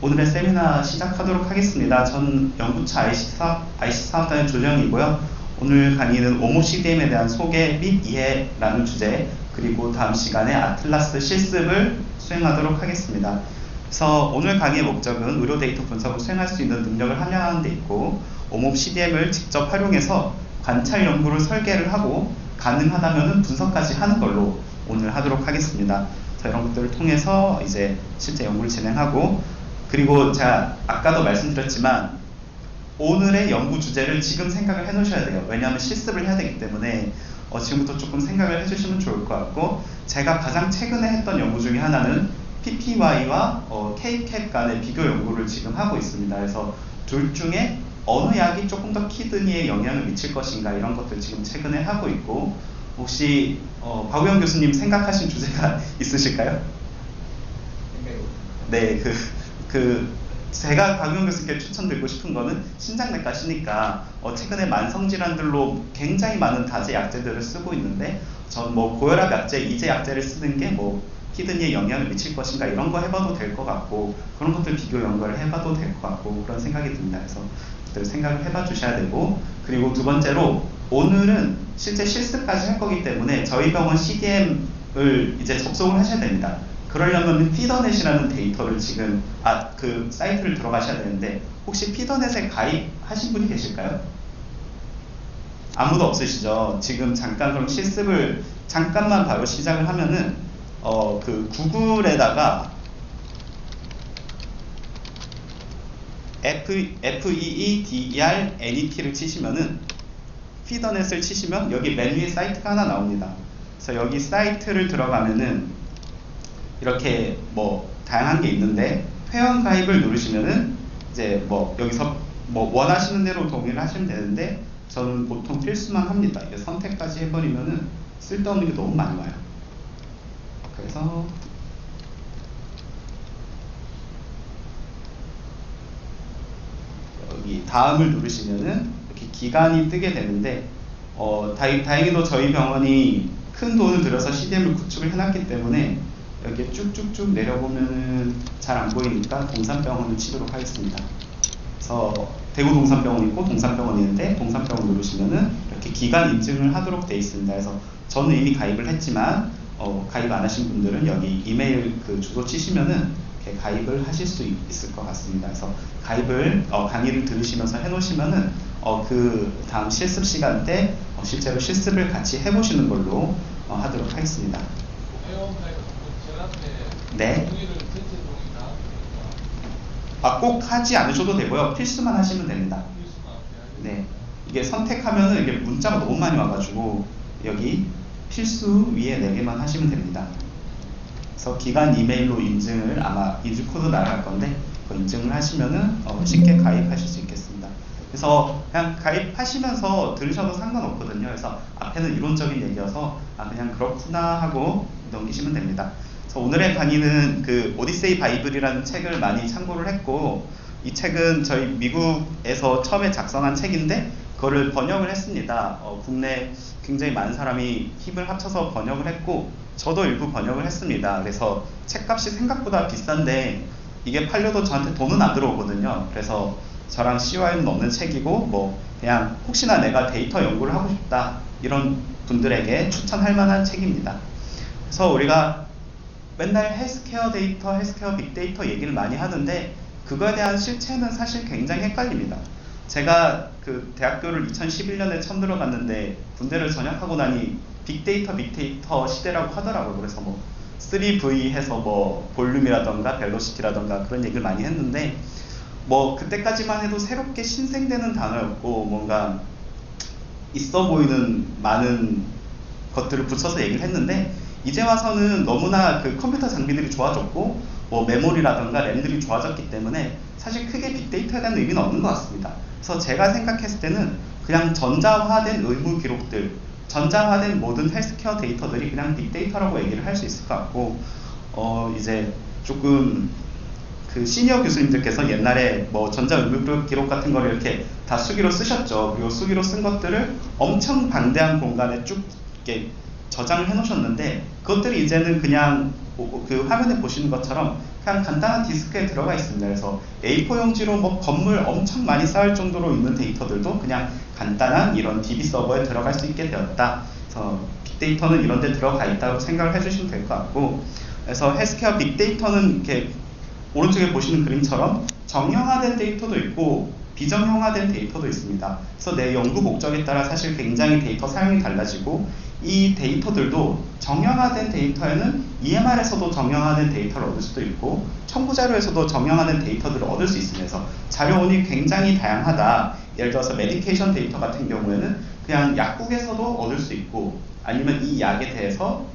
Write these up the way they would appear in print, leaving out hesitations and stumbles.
오늘의 세미나 시작하도록 하겠습니다. 전 연구차 IC 사업단의 조정이고요. 오늘 강의는 오모 CDM에 대한 소개 및 이해라는 주제, 그리고 다음 시간에 아틀라스 실습을 수행하도록 하겠습니다. 그래서 오늘 강의의 목적은 의료 데이터 분석을 수행할 수 있는 능력을 함양하는 데 있고, 오모 CDM을 직접 활용해서 관찰 연구를 설계를 하고 가능하다면 분석까지 하는 걸로 오늘 하도록 하겠습니다. 이런 것들을 통해서 이제 실제 연구를 진행하고, 그리고 제가 아까도 말씀드렸지만 오늘의 연구 주제를 지금 생각을 해 놓으셔야 돼요. 왜냐하면 실습을 해야 되기 때문에 지금부터 조금 생각을 해주시면 좋을 것 같고, 제가 가장 최근에 했던 연구 중에 하나는 PPY와 KCAP 간의 비교 연구를 지금 하고 있습니다. 그래서 둘 중에 어느 약이 조금 더 키드니에 영향을 미칠 것인가, 이런 것들 지금 최근에 하고 있고, 혹시 박우영 교수님 생각하신 주제가 있으실까요? 네, 제가 박우영 교수님께 추천드리고 싶은 거는 신장내과시니까 최근에 만성질환들로 굉장히 많은 다제 약제들을 쓰고 있는데, 전 고혈압 약제, 이제 약제를 쓰는 게 키드니에 영향을 미칠 것인가, 이런 거 해봐도 될 것 같고, 그런 것들 비교 연구를 해봐도 될 것 같고, 그런 생각이 듭니다. 그래서 생각을 해봐 주셔야 되고, 그리고 두 번째로 오늘은 실제 실습까지 할 거기 때문에 저희 병원 CDM을 이제 접속을 하셔야 됩니다. 그러려면 피더넷이라는 데이터를 지금 그 사이트를 들어가셔야 되는데, 혹시 피더넷에 가입하신 분이 계실까요? 아무도 없으시죠? 지금 잠깐 그럼 실습을 잠깐만 바로 시작을 하면은 그 구글에다가 FEEDERNET를 치시면은, 피더넷을 치시면 여기 맨 위에 사이트가 하나 나옵니다. 그래서 여기 사이트를 들어가면은 이렇게 다양한 게 있는데, 회원 가입을 누르시면은 이제 여기서 원하시는 대로 동의를 하시면 되는데, 저는 보통 필수만 합니다. 이게 선택까지 해버리면은 쓸데없는 게 너무 많이 와요. 그래서 여기 다음을 누르시면은 이렇게 기간이 뜨게 되는데, 다행히도 저희 병원이 큰 돈을 들여서 CDM을 구축을 해놨기 때문에 여기에 쭉쭉쭉 내려보면은 잘 안 보이니까 동산병원을 치도록 하겠습니다. 그래서 대구 동산병원 있고 동산병원 있는데, 동산병원 누르시면은 이렇게 기간 인증을 하도록 되어 있습니다. 그래서 저는 이미 가입을 했지만 가입 안 하신 분들은 여기 이메일 그 주소 치시면은 이렇게 가입을 하실 수 있을 것 같습니다. 그래서 가입을 강의를 들으시면서 해놓으시면은 그 다음 실습 시간 때 실제로 실습을 같이 해보시는 걸로 하도록 하겠습니다. 네. 꼭 하지 않으셔도 되고요. 필수만 하시면 됩니다. 네. 이게 선택하면은 이게 문자가 너무 많이 와가지고 여기 필수 위에 4개만 하시면 됩니다. 그래서 기간 이메일로 인증을, 아마 인증 코드 날아갈 건데 그 인증을 하시면은 쉽게 가입하실 수 있겠습니다. 그래서 그냥 가입하시면서 들으셔도 상관없거든요. 그래서 앞에는 이론적인 얘기여서 그냥 그렇구나 하고 넘기시면 됩니다. 그래서 오늘의 강의는 그 오디세이 바이블이라는 책을 많이 참고를 했고, 이 책은 저희 미국에서 처음에 작성한 책인데 그거를 번역을 했습니다. 국내 굉장히 많은 사람이 힘을 합쳐서 번역을 했고, 저도 일부 번역을 했습니다. 그래서 책값이 생각보다 비싼데 이게 팔려도 저한테 돈은 안 들어오거든요. 그래서 저랑 CY는 없는 책이고, 그냥 혹시나 내가 데이터 연구를 하고 싶다 이런 분들에게 추천할 만한 책입니다. 그래서 우리가 맨날 헬스케어 데이터, 헬스케어 빅데이터 얘기를 많이 하는데 그거에 대한 실체는 사실 굉장히 헷갈립니다. 제가 그 대학교를 2011년에 처음 들어갔는데 군대를 전역하고 나니 빅데이터 시대라고 하더라고요. 그래서 3V 해서 볼륨이라던가 벨로시티라던가 그런 얘기를 많이 했는데, 그때까지만 해도 새롭게 신생되는 단어였고 뭔가 있어 보이는 많은 것들을 붙여서 얘기를 했는데, 이제 와서는 너무나 그 컴퓨터 장비들이 좋아졌고 메모리라던가 램들이 좋아졌기 때문에 사실 크게 빅데이터에 대한 의미는 없는 것 같습니다. 그래서 제가 생각했을 때는 그냥 전자화된 의무 기록들, 전자화된 모든 헬스케어 데이터들이 그냥 빅데이터라고 얘기를 할 수 있을 것 같고, 이제 조금 그 시니어 교수님들께서 옛날에 전자 의무 기록 같은 거를 이렇게 다 수기로 쓰셨죠. 그리고 수기로 쓴 것들을 엄청 방대한 공간에 쭉 이렇게 저장을 해 놓으셨는데, 그것들이 이제는 그냥 그 화면에 보시는 것처럼 그냥 간단한 디스크에 들어가 있습니다. 그래서 A4 용지로 뭐 건물 엄청 많이 쌓을 정도로 있는 데이터들도 그냥 간단한 이런 DB 서버에 들어갈 수 있게 되었다. 그래서 빅데이터는 이런 데 들어가 있다고 생각을 해주시면 될 것 같고, 그래서 헬스케어 빅데이터는 이렇게 오른쪽에 보시는 그림처럼 정형화된 데이터도 있고 비정형화된 데이터도 있습니다. 그래서 내 연구 목적에 따라 사실 굉장히 데이터 사용이 달라지고, 이 데이터들도 정형화된 데이터에는 EMR에서도 정형화된 데이터를 얻을 수도 있고 첨부 자료에서도 정형화된 데이터들을 얻을 수 있습니다. 그래서 자료원이 굉장히 다양하다. 예를 들어서 메디케이션 데이터 같은 경우에는 그냥 약국에서도 얻을 수 있고, 아니면 이 약에 대해서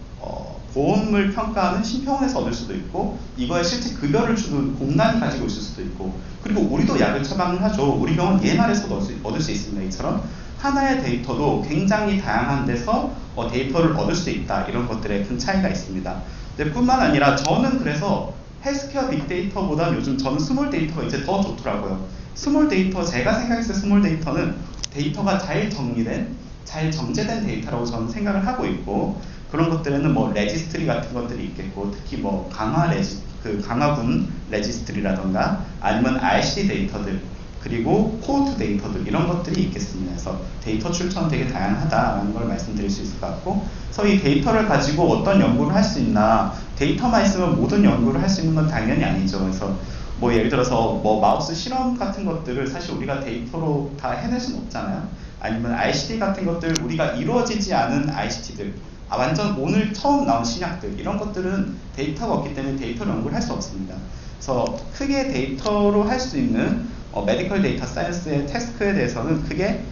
보험을 평가하는 심평원에서 얻을 수도 있고, 이거에 실제 급여를 주는 공단이 가지고 있을 수도 있고, 그리고 우리도 약을 처방을 하죠. 우리 병원 EMR에서도 얻을 수 있습니다. 이처럼 하나의 데이터도 굉장히 다양한 데서 데이터를 얻을 수 있다. 이런 것들에 큰 차이가 있습니다. 근데 뿐만 아니라 저는 그래서 헬스케어 빅데이터보다 요즘 저는 스몰 데이터가 이제 더 좋더라고요. 스몰 데이터, 제가 생각했을 때 스몰 데이터는 데이터가 잘 정리된, 잘 정제된 데이터라고 저는 생각을 하고 있고, 그런 것들에는 뭐 레지스트리 같은 것들이 있겠고, 특히 뭐 강화군 레지스트리라던가 아니면 RCD 데이터들, 그리고 코호트 데이터들, 이런 것들이 있겠습니다. 그래서 데이터 출처는 되게 다양하다라는 걸 말씀드릴 수 있을 것 같고, 그래서 이 데이터를 가지고 어떤 연구를 할 수 있나, 데이터만 있으면 모든 연구를 할 수 있는 건 당연히 아니죠. 그래서 뭐 예를 들어서 뭐 마우스 실험 같은 것들을 사실 우리가 데이터로 다 해낼 수는 없잖아요. 아니면 RCD 같은 것들, 우리가 이루어지지 않은 RCT들, 완전 오늘 처음 나온 신약들, 이런 것들은 데이터가 없기 때문에 데이터를 연구를 할 수 없습니다. 그래서 크게 데이터로 할 수 있는 메디컬 데이터 사이언스의 태스크에 대해서는 크게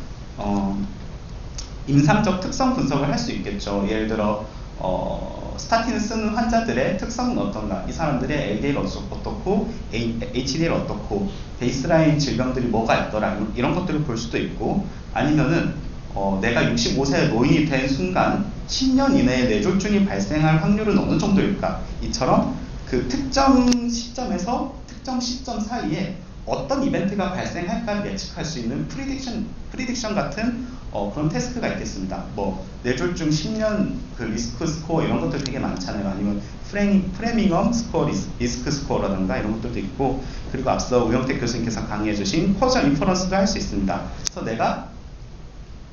임상적 특성 분석을 할 수 있겠죠. 예를 들어 스타틴을 쓰는 환자들의 특성은 어떤가, 이 사람들의 LDL 어떻고 HDL 어떻고 베이스라인 질병들이 뭐가 있더라, 이런 것들을 볼 수도 있고, 아니면은 내가 65세 노인이 된 순간 10년 이내에 뇌졸중이 발생할 확률은 어느 정도일까, 이처럼 그 특정 시점에서 특정 시점 사이에 어떤 이벤트가 발생할까 예측할 수 있는 프리딕션 같은 그런 테스트가 있겠습니다. 뭐 뇌졸중 10년 그 리스크 스코어, 이런 것들 되게 많잖아요. 아니면 프레밍엄 스코어 리스크 스코어라든가 이런 것들도 있고, 그리고 앞서 우영택 교수님께서 강의해 주신 커저 인퍼런스도 할 수 있습니다. 그래서 내가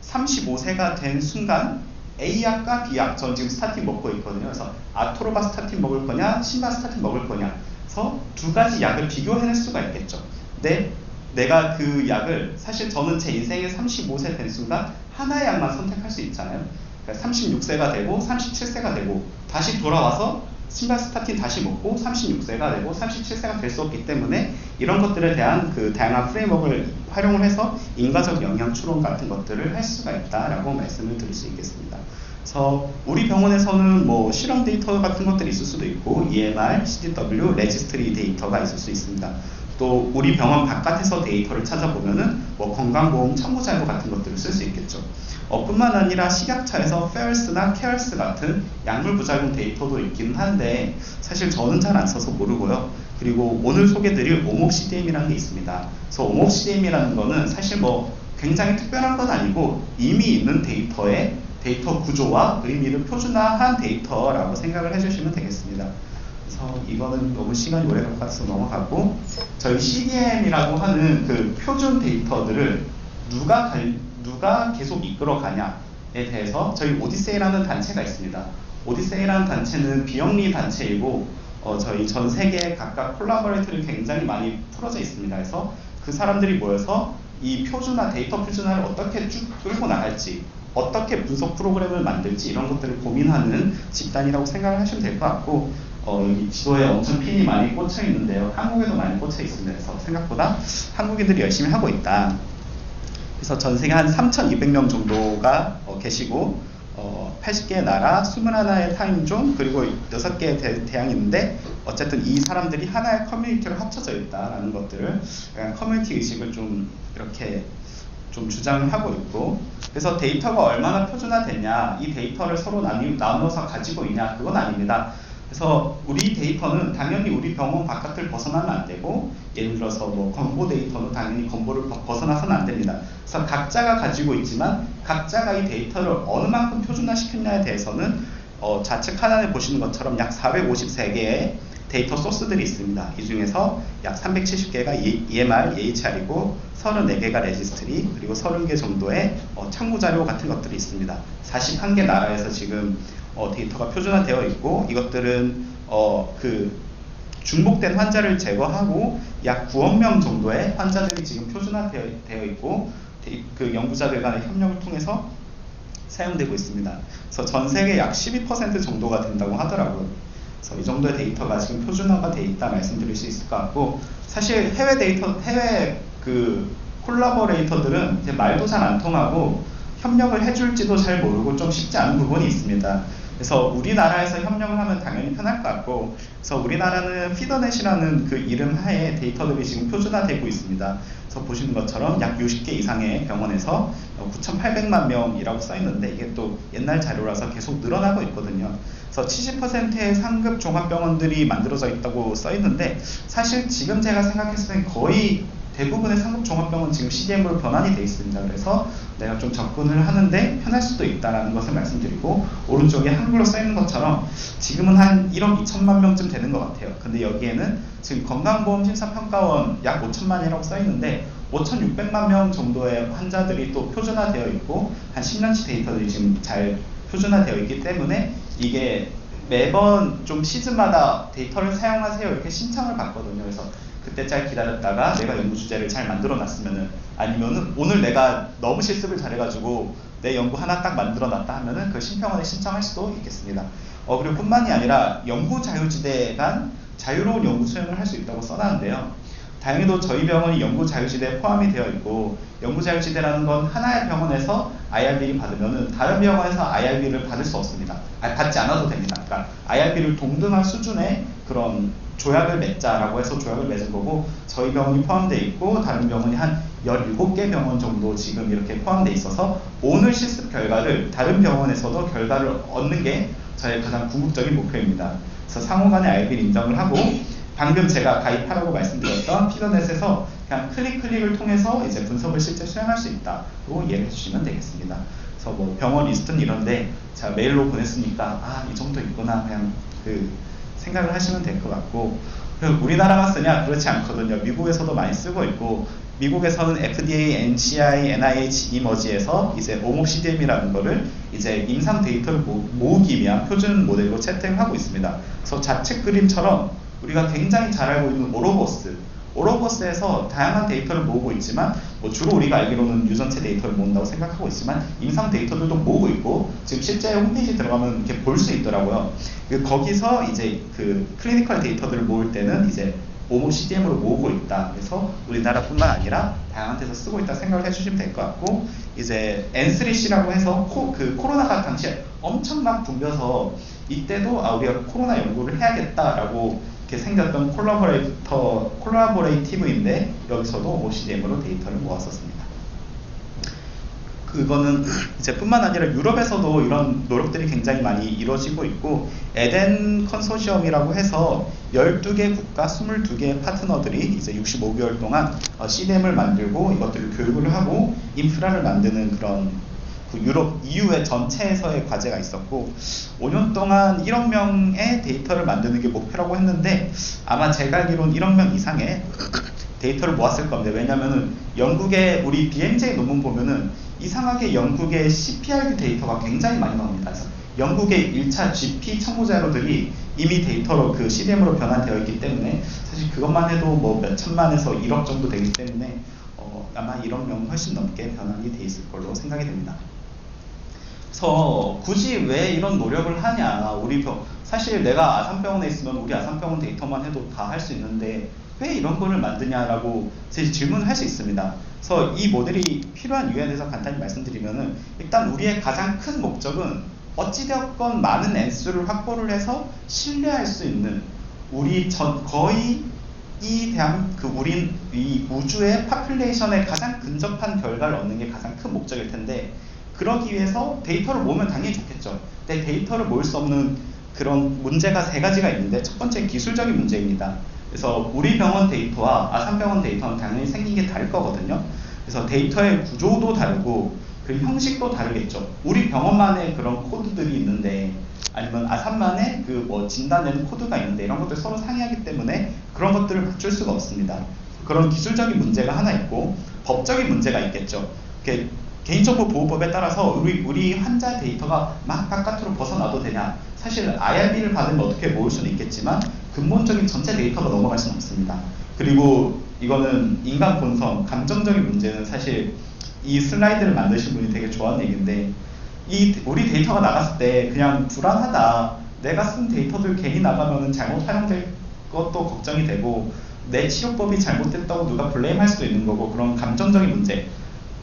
35세가 된 순간 A약과 B약, 전 지금 스타틴 먹고 있거든요. 그래서 아토로바스타틴 먹을 거냐, 심바스타틴 먹을 거냐, 그래서 두 가지 약을 비교해낼 수가 있겠죠. 근데 내가 그 약을, 사실 저는 제 인생에 35세 된 순간 하나의 약만 선택할 수 있잖아요. 그러니까 36세가 되고 37세가 되고 다시 돌아와서 심바스타틴 다시 먹고 36세가 되고 37세가 될 수 없기 때문에, 이런 것들에 대한 그 다양한 프레임워크를 활용을 해서 인과적 영향 추론 같은 것들을 할 수가 있다라고 말씀을 드릴 수 있겠습니다. 그래서 우리 병원에서는 뭐 실험 데이터 같은 것들이 있을 수도 있고, EMR, CDW, 레지스트리 데이터가 있을 수 있습니다. 또 우리 병원 바깥에서 데이터를 찾아보면은 뭐 건강보험 첨부자료 같은 것들을 쓸 수 있겠죠. 뿐만 아니라 식약처에서 페얼스나 케얼스 같은 약물 부작용 데이터도 있긴 한데 사실 저는 잘 안 써서 모르고요. 그리고 오늘 소개드릴 오목CDM이라는 게 있습니다. 그래서 오목CDM이라는 거는 사실 뭐 굉장히 특별한 건 아니고 이미 있는 데이터의 데이터 구조와 의미를 표준화한 데이터라고 생각을 해주시면 되겠습니다. 그래서 이거는 너무 시간이 오래 걸려서 넘어가고, 저희 CDM이라고 하는 그 표준 데이터들을 누가 계속 이끌어가냐에 대해서 저희 오디세이라는 단체가 있습니다. 오디세이라는 단체는 비영리 단체이고 저희 전 세계 각각 콜라보레이터들이 굉장히 많이 풀어져 있습니다. 그래서 그 사람들이 모여서 이 데이터 표준화를 어떻게 쭉 끌고 나갈지, 어떻게 분석 프로그램을 만들지, 이런 것들을 고민하는 집단이라고 생각을 하시면 될 것 같고, 여기 지도에 엄청 핀이 많이 꽂혀 있는데요. 한국에도 많이 꽂혀 있습니다. 그래서 생각보다 한국인들이 열심히 하고 있다. 그래서 전 세계 한 3,200명 정도가 계시고 80개의 나라, 21의 타임존, 그리고 6개의 대양이 있는데, 어쨌든 이 사람들이 하나의 커뮤니티로 합쳐져 있다라는 것들을, 커뮤니티 의식을 좀 이렇게 좀 주장을 하고 있고, 그래서 데이터가 얼마나 표준화됐냐, 이 데이터를 서로 나누어서 가지고 있냐, 그건 아닙니다. 그래서 우리 데이터는 당연히 우리 병원 바깥을 벗어나면 안 되고, 예를 들어서 뭐 건보 데이터는 당연히 건보를 벗어나서는 안 됩니다. 그래서 각자가 가지고 있지만 각자가 이 데이터를 어느 만큼 표준화시켰냐에 대해서는 좌측 하단에 보시는 것처럼 약 453개의 데이터 소스들이 있습니다. 이 중에서 약 370개가 EMR, EHR이고 34개가 레지스트리, 그리고 30개 정도의 참고 자료 같은 것들이 있습니다. 41개 나라에서 지금 데이터가 표준화되어 있고, 이것들은 중복된 환자를 제거하고 약 9억 명 정도의 환자들이 지금 표준화되어 있고, 그 연구자들 간의 협력을 통해서 사용되고 있습니다. 그래서 전 세계 약 12% 정도가 된다고 하더라고요. 그래서 이 정도의 데이터가 지금 표준화가 되어 있다 말씀드릴 수 있을 것 같고, 사실 해외 콜라보레이터들은 이제 말도 잘 안 통하고 협력을 해줄지도 잘 모르고 좀 쉽지 않은 부분이 있습니다. 그래서 우리나라에서 협력을 하면 당연히 편할 것 같고, 그래서 우리나라는 피더넷이라는 그 이름 하에 데이터들이 지금 표준화되고 있습니다. 그래서 보시는 것처럼 약 60개 이상의 병원에서 9,800만 명이라고 써 있는데, 이게 또 옛날 자료라서 계속 늘어나고 있거든요. 그래서 70%의 상급 종합병원들이 만들어져 있다고 써 있는데, 사실 지금 제가 생각했을 때 거의 대부분의 상급 종합병원 지금 CDM으로 변환이 되어 있습니다. 그래서 내가 좀 접근을 하는데 편할 수도 있다는 것을 말씀드리고, 오른쪽에 한글로 써 있는 것처럼 지금은 한 1억 2천만 명쯤 되는 것 같아요. 근데 여기에는 지금 건강보험심사평가원 약 5천만이라고 써 있는데 5,600만 명 정도의 환자들이 또 표준화되어 있고, 한 10년치 데이터들이 지금 잘 표준화되어 있기 때문에 이게 매번 좀 시즌마다 데이터를 사용하세요 이렇게 신청을 받거든요. 그래서 그때 잘 기다렸다가 내가 연구 주제를 잘 만들어 놨으면은, 아니면은 오늘 내가 너무 실습을 잘해가지고 내 연구 하나 딱 만들어 놨다 하면은 그 심평원에 신청할 수도 있겠습니다. 그리고 뿐만이 아니라 연구 자유지대 간 자유로운 연구 수행을 할 수 있다고 써놨는데요. 다행히도 저희 병원이 연구 자유지대에 포함이 되어 있고, 연구 자유지대라는 건 하나의 병원에서 IRB를 받으면은 다른 병원에서 IRB를 받을 수 없습니다. 받지 않아도 됩니다. 그러니까 IRB를 동등한 수준의 그런 조약을 맺자라고 해서 조약을 맺은 거고, 저희 병원이 포함되어 있고 다른 병원이 한 17개 병원 정도 지금 이렇게 포함되어 있어서 오늘 실습 결과를 다른 병원에서도 결과를 얻는 게 저의 가장 궁극적인 목표입니다. 그래서 상호간의 IRB를 인정을 하고, 방금 제가 가입하라고 말씀드렸던 피더넷에서 그냥 클릭을 통해서 이제 분석을 실제 수행할 수 있다고 이해를 해주시면 되겠습니다. 그래서 뭐 병원 리스트는 이런데 제가 메일로 보냈으니까 이 정도 있구나 그냥 생각을 하시면 될 것 같고, 우리나라만 쓰냐? 그렇지 않거든요. 미국에서도 많이 쓰고 있고, 미국에서는 FDA, NCI, NIH 이머지에서 이제 오목 CDM이라는 거를 이제 임상 데이터를 모으기 위한 표준 모델로 채택하고 있습니다. 그래서 좌측 그림처럼 우리가 굉장히 잘 알고 있는 오로버스에서 다양한 데이터를 모으고 있지만, 주로 우리가 알기로는 유전체 데이터를 모은다고 생각하고 있지만 임상 데이터들도 모으고 있고, 지금 실제 홈페이지 들어가면 이렇게 볼 수 있더라고요. 거기서 이제 그 클리니컬 데이터들을 모을 때는 이제 오목 CDM으로 모으고 있다. 그래서 우리나라뿐만 아니라 다양한 데서 쓰고 있다 생각을 해주시면 될 것 같고, 이제 N3C라고 해서 코로나가 당시에 엄청 막 붐벼서 이때도 우리가 코로나 연구를 해야겠다라고 이렇게 생겼던 콜라보레이티브인데, 여기서도 OCDM으로 데이터를 모았었습니다. 그거는 이제 뿐만 아니라 유럽에서도 이런 노력들이 굉장히 많이 이루어지고 있고, 에덴 컨소시엄이라고 해서 12개 국가 22개의 파트너들이 이제 65개월 동안 CDM을 만들고 이것들을 교육을 하고 인프라를 만드는 그런 유럽 EU의 전체에서의 과제가 있었고, 5년 동안 1억 명의 데이터를 만드는 게 목표라고 했는데 아마 제가 알기로는 1억 명 이상의 데이터를 모았을 겁니다. 왜냐면은 영국의 우리 BMJ 논문 보면은 이상하게 영국의 CPRD 데이터가 굉장히 많이 나옵니다. 그래서 영국의 1차 GP 첨부 자료들이 이미 데이터로 CDM으로 변환되어 있기 때문에 사실 그것만 해도 뭐 몇 천만에서 1억 정도 되기 때문에 아마 1억 명 훨씬 넘게 변환이 돼 있을 걸로 생각이 됩니다. 그래서 굳이 왜 이런 노력을 하냐, 사실 내가 아산병원에 있으면 우리 아산병원 데이터만 해도 다 할 수 있는데 왜 이런 거를 만드냐라고 질문을 할 수 있습니다. 그래서 이 모델이 필요한 이유에 대해서 간단히 말씀드리면은, 일단 우리의 가장 큰 목적은 어찌되었건 많은 N수를 확보를 해서 신뢰할 수 있는, 거의 이 우주의 파퓰레이션에 가장 근접한 결과를 얻는 게 가장 큰 목적일 텐데, 그러기 위해서 데이터를 모으면 당연히 좋겠죠. 근데 데이터를 모을 수 없는 그런 문제가 3가지가 있는데, 첫 번째 기술적인 문제입니다. 그래서 우리 병원 데이터와 아산병원 데이터는 당연히 생긴 게 다를 거거든요. 그래서 데이터의 구조도 다르고 그 형식도 다르겠죠. 우리 병원만의 그런 코드들이 있는데 아니면 아산만의 그 뭐 진단되는 코드가 있는데 이런 것들 서로 상이하기 때문에 그런 것들을 맞출 수가 없습니다. 그런 기술적인 문제가 하나 있고 법적인 문제가 있겠죠. 개인정보 보호법에 따라서 우리 환자 데이터가 막 바깥으로 벗어나도 되냐? 사실 IRB를 받으면 어떻게 모을 수는 있겠지만 근본적인 전체 데이터가 넘어갈 수는 없습니다. 그리고 이거는 인간 본성, 감정적인 문제는 사실 이 슬라이드를 만드신 분이 되게 좋아하는 얘기인데 우리 데이터가 나갔을 때 그냥 불안하다. 내가 쓴 데이터들 괜히 나가면 잘못 활용될 것도 걱정이 되고 내 치료법이 잘못됐다고 누가 블레임할 수도 있는 거고 그런 감정적인 문제.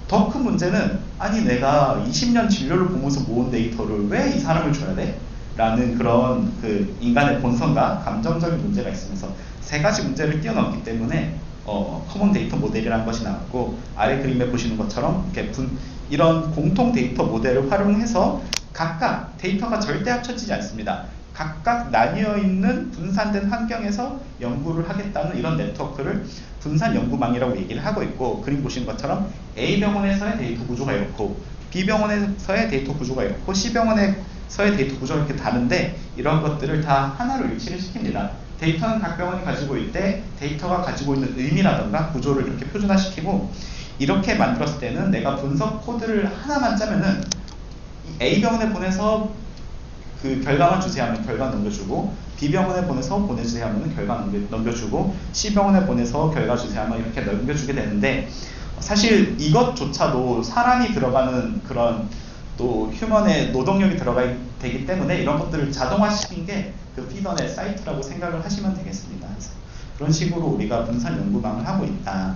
더 큰 문제는 아니 내가 20년 진료를 보면서 모은 데이터를 왜 이 사람을 줘야 돼? 라는 그런 그 인간의 본성과 감정적인 문제가 있으면서 세 가지 문제를 뛰어넘기 때문에 커먼 데이터 모델이라는 것이 나왔고 아래 그림에 보시는 것처럼 이렇게 이런 공통 데이터 모델을 활용해서 각각 데이터가 절대 합쳐지지 않습니다. 각각 나뉘어 있는 분산된 환경에서 연구를 하겠다는 이런 네트워크를 분산 연구망이라고 얘기를 하고 있고 그림 보시는 것처럼 A병원에서의 데이터 구조가 이렇고 B병원에서의 데이터 구조가 이렇고 C병원에서의 데이터 구조가 이렇게 다른데 이런 것들을 다 하나로 일치를 시킵니다. 데이터는 각 병원이 가지고 있대 데이터가 가지고 있는 의미라던가 구조를 이렇게 표준화시키고 이렇게 만들었을 때는 내가 분석 코드를 하나만 짜면은 A병원에 보내서 그 결과만 주세요 하면 결과 넘겨주고 B병원에 보내서 보내주세요 하면 결과 넘겨주고 C병원에 보내서 결과 주세요 하면 이렇게 넘겨주게 되는데 사실 이것조차도 사람이 들어가는 그런 또 휴먼의 노동력이 되기 때문에 이런 것들을 자동화시킨 게 그 피더넷 사이트라고 생각을 하시면 되겠습니다. 그래서 그런 식으로 우리가 분산 연구망을 하고 있다.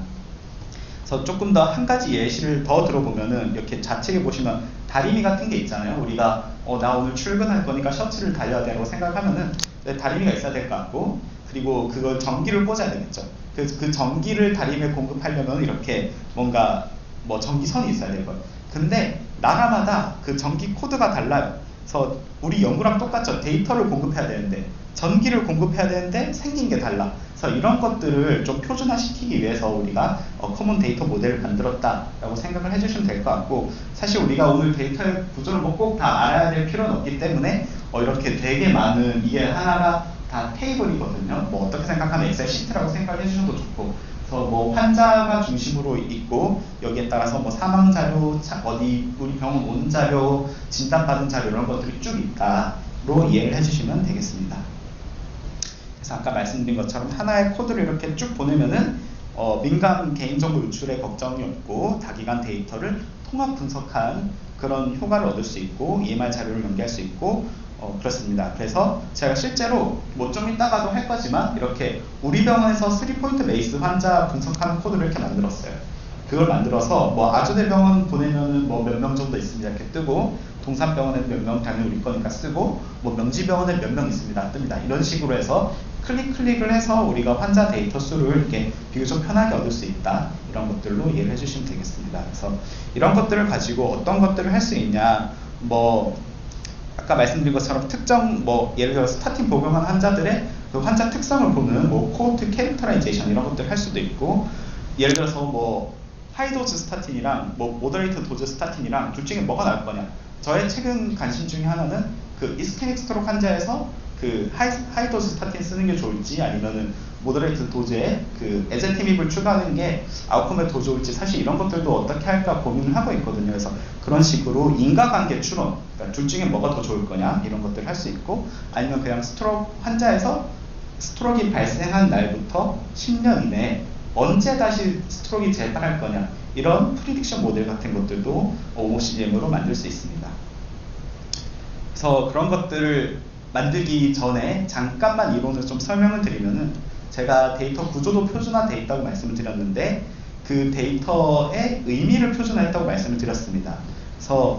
그래서 조금 더 한 가지 예시를 더 들어보면은 이렇게 좌측에 보시면 다리미 같은 게 있잖아요. 우리가 나 오늘 출근할 거니까 셔츠를 달려야 되라고 생각하면은 다리미가 있어야 될 것 같고 그리고 그걸 전기를 꽂아야 되겠죠. 그 전기를 다리미에 공급하려면 이렇게 뭔가 뭐 전기선이 있어야 될 거예요. 근데 나라마다 그 전기 코드가 달라요. 그래서 우리 연구랑 똑같죠. 데이터를 공급해야 되는데 전기를 공급해야 되는데 생긴 게 달라. 그래서 이런 것들을 좀 표준화시키기 위해서 우리가 커먼 데이터 모델을 만들었다라고 생각을 해주시면 될 것 같고 사실 우리가 오늘 데이터의 구조를 뭐 꼭 다 알아야 될 필요는 없기 때문에 이렇게 되게 많은 이게 하나가 다 테이블이거든요. 뭐 어떻게 생각하면 엑셀 시트라고 생각해 주셔도 좋고 그래서 뭐 환자가 중심으로 있고 여기에 따라서 뭐 사망 자료, 어디 우리 병원 온 자료, 진단받은 자료 이런 것들이 쭉 있다로 이해를 해주시면 되겠습니다. 그래서 아까 말씀드린 것처럼 하나의 코드를 이렇게 쭉 보내면은 민간 개인정보 유출에 걱정이 없고 다기관 데이터를 통합 분석한 그런 효과를 얻을 수 있고 EMR 자료를 연계할 수 있고 그렇습니다. 그래서 제가 실제로 뭐 좀 이따가도 할 거지만 이렇게 우리 병원에서 3포인트 베이스 환자 분석하는 코드를 이렇게 만들었어요. 그걸 만들어서 뭐 아주대병원 보내면은 뭐 몇 명 정도 있습니다 이렇게 뜨고 동산병원에 몇 명 당연히 우리 거니까 쓰고 뭐 명지병원에 몇 명 있습니다 뜹니다. 이런 식으로 해서 클릭을 해서 우리가 환자 데이터 수를 이렇게 비교적 편하게 얻을 수 있다. 이런 것들로 이해를 해주시면 되겠습니다. 그래서 이런 것들을 가지고 어떤 것들을 할 수 있냐 뭐 아까 말씀드린 것처럼 특정 뭐 예를 들어 스타틴 복용한 환자들의 그 환자 특성을 보는 뭐 코호트 캐릭터라이제이션 이런 것들 할 수도 있고 예를 들어서 뭐 하이도즈 스타틴이랑 뭐 모더레이트 도즈 스타틴이랑 둘 중에 뭐가 나을 거냐. 저의 최근 관심 중에 하나는 그 이스케믹 스트로크 환자에서 그 하이도즈 스타틴 쓰는 게 좋을지 아니면은 모더레이트 도즈에 그 에제티밉을 추가하는 게 아웃컴에 더 좋을지 사실 이런 것들도 어떻게 할까 고민을 하고 있거든요. 그래서 그런 식으로 인과관계 추론, 그러니까 둘 중에 뭐가 더 좋을 거냐 이런 것들을 할 수 있고 아니면 그냥 스트로크 환자에서 스트로크가 발생한 날부터 10년 이내에 언제 다시 스트로크가 재발할 거냐 이런 프리딕션 모델 같은 것들도 OMOCDM으로 만들 수 있습니다. 그래서 그런 것들을 만들기 전에 잠깐만 이론을 좀 설명을 드리면은 제가 데이터 구조도 표준화되어 있다고 말씀을 드렸는데 그 데이터의 의미를 표준화했다고 말씀을 드렸습니다. 그래서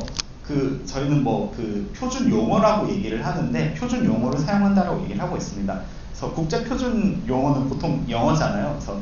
저희는 뭐 그 표준 용어라고 얘기를 하는데 표준 용어를 사용한다라고 얘기를 하고 있습니다. 그래서 국제 표준 용어는 보통 영어잖아요. 그래서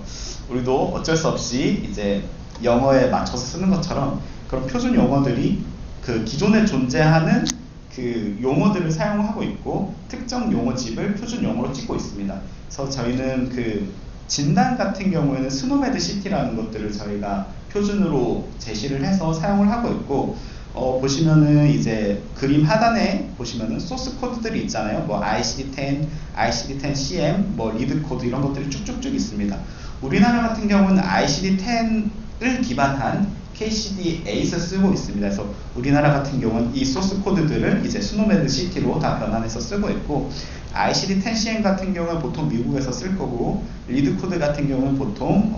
우리도 어쩔 수 없이 이제 영어에 맞춰서 쓰는 것처럼 그런 표준 용어들이 그 기존에 존재하는 그 용어들을 사용하고 있고 특정 용어집을 표준 용어로 찍고 있습니다. 그래서 저희는 그 진단 같은 경우에는 스노메드 시티라는 것들을 저희가 표준으로 제시를 해서 사용을 하고 있고 보시면은 이제 그림 하단에 보시면은 소스 코드들이 있잖아요. 뭐 ICD-10, ICD-10CM, 뭐 리드 코드 이런 것들이 쭉쭉쭉 있습니다. 우리나라 같은 경우는 ICD-10을 기반한 KCD ACE 쓰고 있습니다. 그래서 우리나라 같은 경우는 이 소스 코드들을 이제 스노메드 CT로 다 변환해서 쓰고 있고, ICD-10CM 같은 경우는 보통 미국에서 쓸 거고, 리드 코드 같은 경우는 보통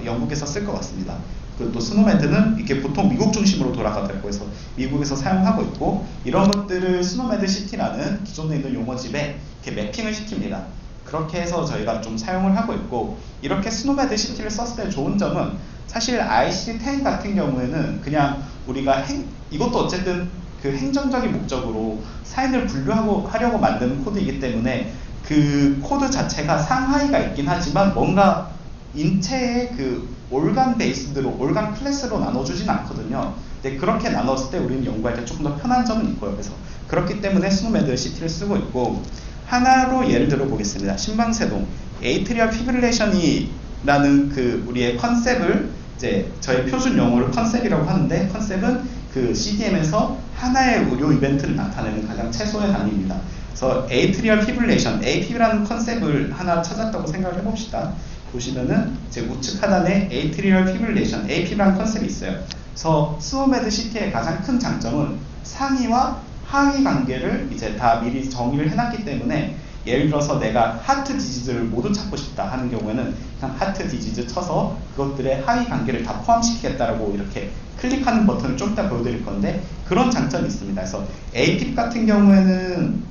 영국에서 쓸 것 같습니다. 그리고 또 스노메드는 이게 보통 미국 중심으로 돌아가고 해서 미국에서 사용하고 있고, 이런 것들을 스노메드 CT라는 기존에 있는 용어집에 이렇게 매핑을 시킵니다. 그렇게 해서 저희가 좀 사용을 하고 있고, 이렇게 스노메드 CT를 썼을 때 좋은 점은 사실 ICD-10 같은 경우에는 그냥 우리가 이것도 어쨌든 그 행정적인 목적으로 사인을 분류하려고 만드는 코드이기 때문에 그 코드 자체가 상하이가 있긴 하지만 뭔가 인체의 그 올간 베이스드로, 올간 클래스로 나눠주진 않거든요. 근데 그렇게 나눴을 때 우리는 연구할 때 조금 더 편한 점은 있고요. 그래서 그렇기 때문에 스노메드 CT를 쓰고 있고, 하나로 예를 들어 보겠습니다. 심방세동, 에이트리얼 피브릴레이션이라는 그 우리의 컨셉을 이제 저희 표준 용어를 컨셉이라고 하는데, 컨셉은 그 CDM에서 하나의 의료 이벤트를 나타내는 가장 최소의 단위입니다. 그래서 에이트리얼 피브릴레이션, AP라는 컨셉을 하나 찾았다고 생각을 해봅시다. 보시면은 제 우측 하단에 에이트리얼 피브릴레이션, AP라는 컨셉이 있어요. 그래서 스노메드 CT의 가장 큰 장점은 상위와 하위 관계를 이제 다 미리 정의를 해놨기 때문에, 예를 들어서 내가 하트 디지즈를 모두 찾고 싶다 하는 경우에는 그냥 하트 디지즈 쳐서 그것들의 하위 관계를 다 포함시키겠다라고 이렇게 클릭하는 버튼을 좀 이따 보여드릴 건데, 그런 장점이 있습니다. 그래서 APIP 같은 경우에는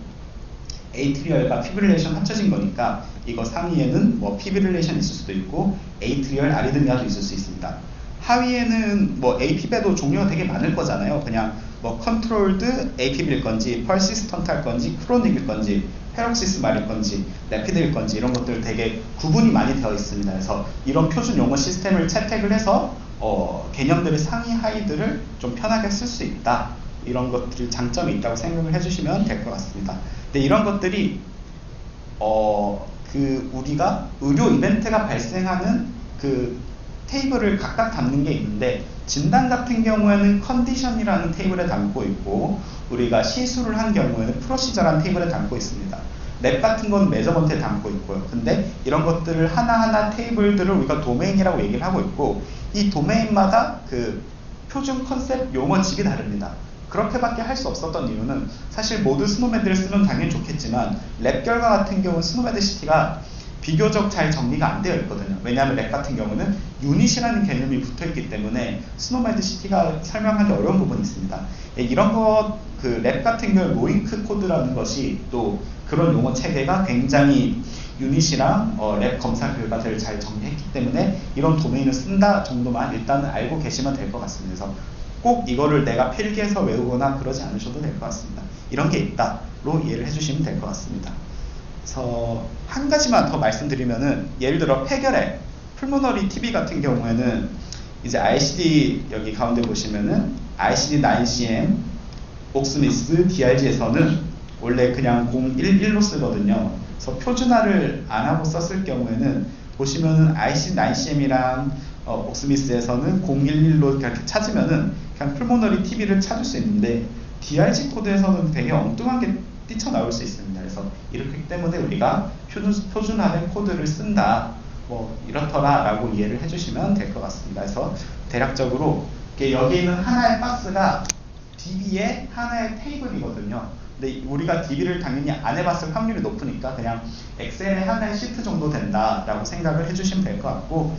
에이트리얼과 피브릴레이션 합쳐진 거니까 이거 상위에는 뭐 피브릴레이션 있을 수도 있고 에이트리얼 아리드미아도 있을 수 있습니다. 하위에는 뭐 APIP에도 종류가 되게 많을 거잖아요. 그냥 뭐 컨트롤드 APIP일 건지, 퍼시스턴트 할 건지, 크로닉일 건지, 페록시스말일 건지, 레피드일 건지 이런 것들 되게 구분이 많이 되어 있습니다. 그래서 이런 표준 용어 시스템을 채택을 해서 개념들의 상위 하위들을 좀 편하게 쓸 수 있다. 이런 것들이 장점이 있다고 생각을 해주시면 될 것 같습니다. 근데 이런 것들이 우리가 의료 이벤트가 발생하는 그 테이블을 각각 담는 게 있는데, 진단 같은 경우에는 컨디션이라는 테이블에 담고 있고, 우리가 시술을 한 경우에는 프로시저라는 테이블에 담고 있습니다. 랩 같은 건 메저먼트에 담고 있고요. 근데 이런 것들을 하나하나 테이블들을 우리가 도메인이라고 얘기를 하고 있고, 이 도메인마다 그 표준 컨셉 용어집이 다릅니다. 그렇게밖에 할 수 없었던 이유는, 사실 모두 스노메드를 쓰면 당연히 좋겠지만 랩 결과 같은 경우는 스노메드 CT가 비교적 잘 정리가 안 되어 있거든요. 왜냐하면 랩 같은 경우는 유닛이라는 개념이 붙어 있기 때문에 스노메드 CT가 설명하기 어려운 부분이 있습니다. 이런 것, 그 랩 같은 경우 로잉크 코드라는 것이 또 그런 용어 체계가 굉장히 유닛이랑 랩 검사 결과들을 잘 정리했기 때문에 이런 도메인을 쓴다 정도만 일단은 알고 계시면 될 것 같습니다. 그래서 꼭 이거를 내가 필기해서 외우거나 그러지 않으셔도 될 것 같습니다. 이런 게 있다로 이해를 해주시면 될 것 같습니다. 그래서 한 가지만 더 말씀드리면은, 예를 들어 폐결핵, 풀모너리 TB 같은 경우에는 이제 ICD 여기 가운데 보시면은 ICD-9CM, 옥스미스, DRG에서는 원래 그냥 011로 쓰거든요. 그래서 표준화를 안 하고 썼을 경우에는 보시면은 ICD-9CM이랑 옥스미스에서는 011로 이렇게 찾으면은 그냥 풀모너리 TB를 찾을 수 있는데, DRG 코드에서는 되게 엉뚱한 게 뛰쳐나올 수 있습니다. 그래서 이렇기 때문에 우리가 표준화된 코드를 쓴다, 뭐 이렇더라 라고 이해를 해주시면 될 것 같습니다. 그래서 대략적으로 여기 있는 하나의 박스가 DB의 하나의 테이블이거든요. 근데 우리가 DB를 당연히 안 해봤을 확률이 높으니까 그냥 엑셀의 하나의 시트 정도 된다라고 생각을 해주시면 될 것 같고,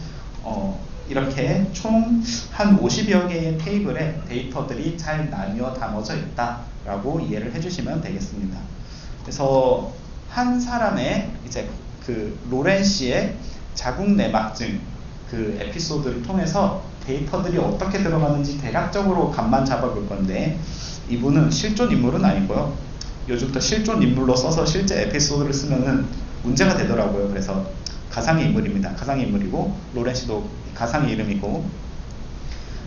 이렇게 총 한 50여 개의 테이블에 데이터들이 잘 나뉘어 담아져 있다라고 이해를 해주시면 되겠습니다. 그래서 한 사람의 이제 그 로렌시의 자궁 내막증 그 에피소드를 통해서 데이터들이 어떻게 들어가는지 대략적으로 감만 잡아볼 건데, 이분은 실존 인물은 아니고요. 요즘부터 실존 인물로 써서 실제 에피소드를 쓰면은 문제가 되더라고요. 그래서 가상의 인물입니다. 가상의 인물이고, 로렌시도 가상의 이름이고,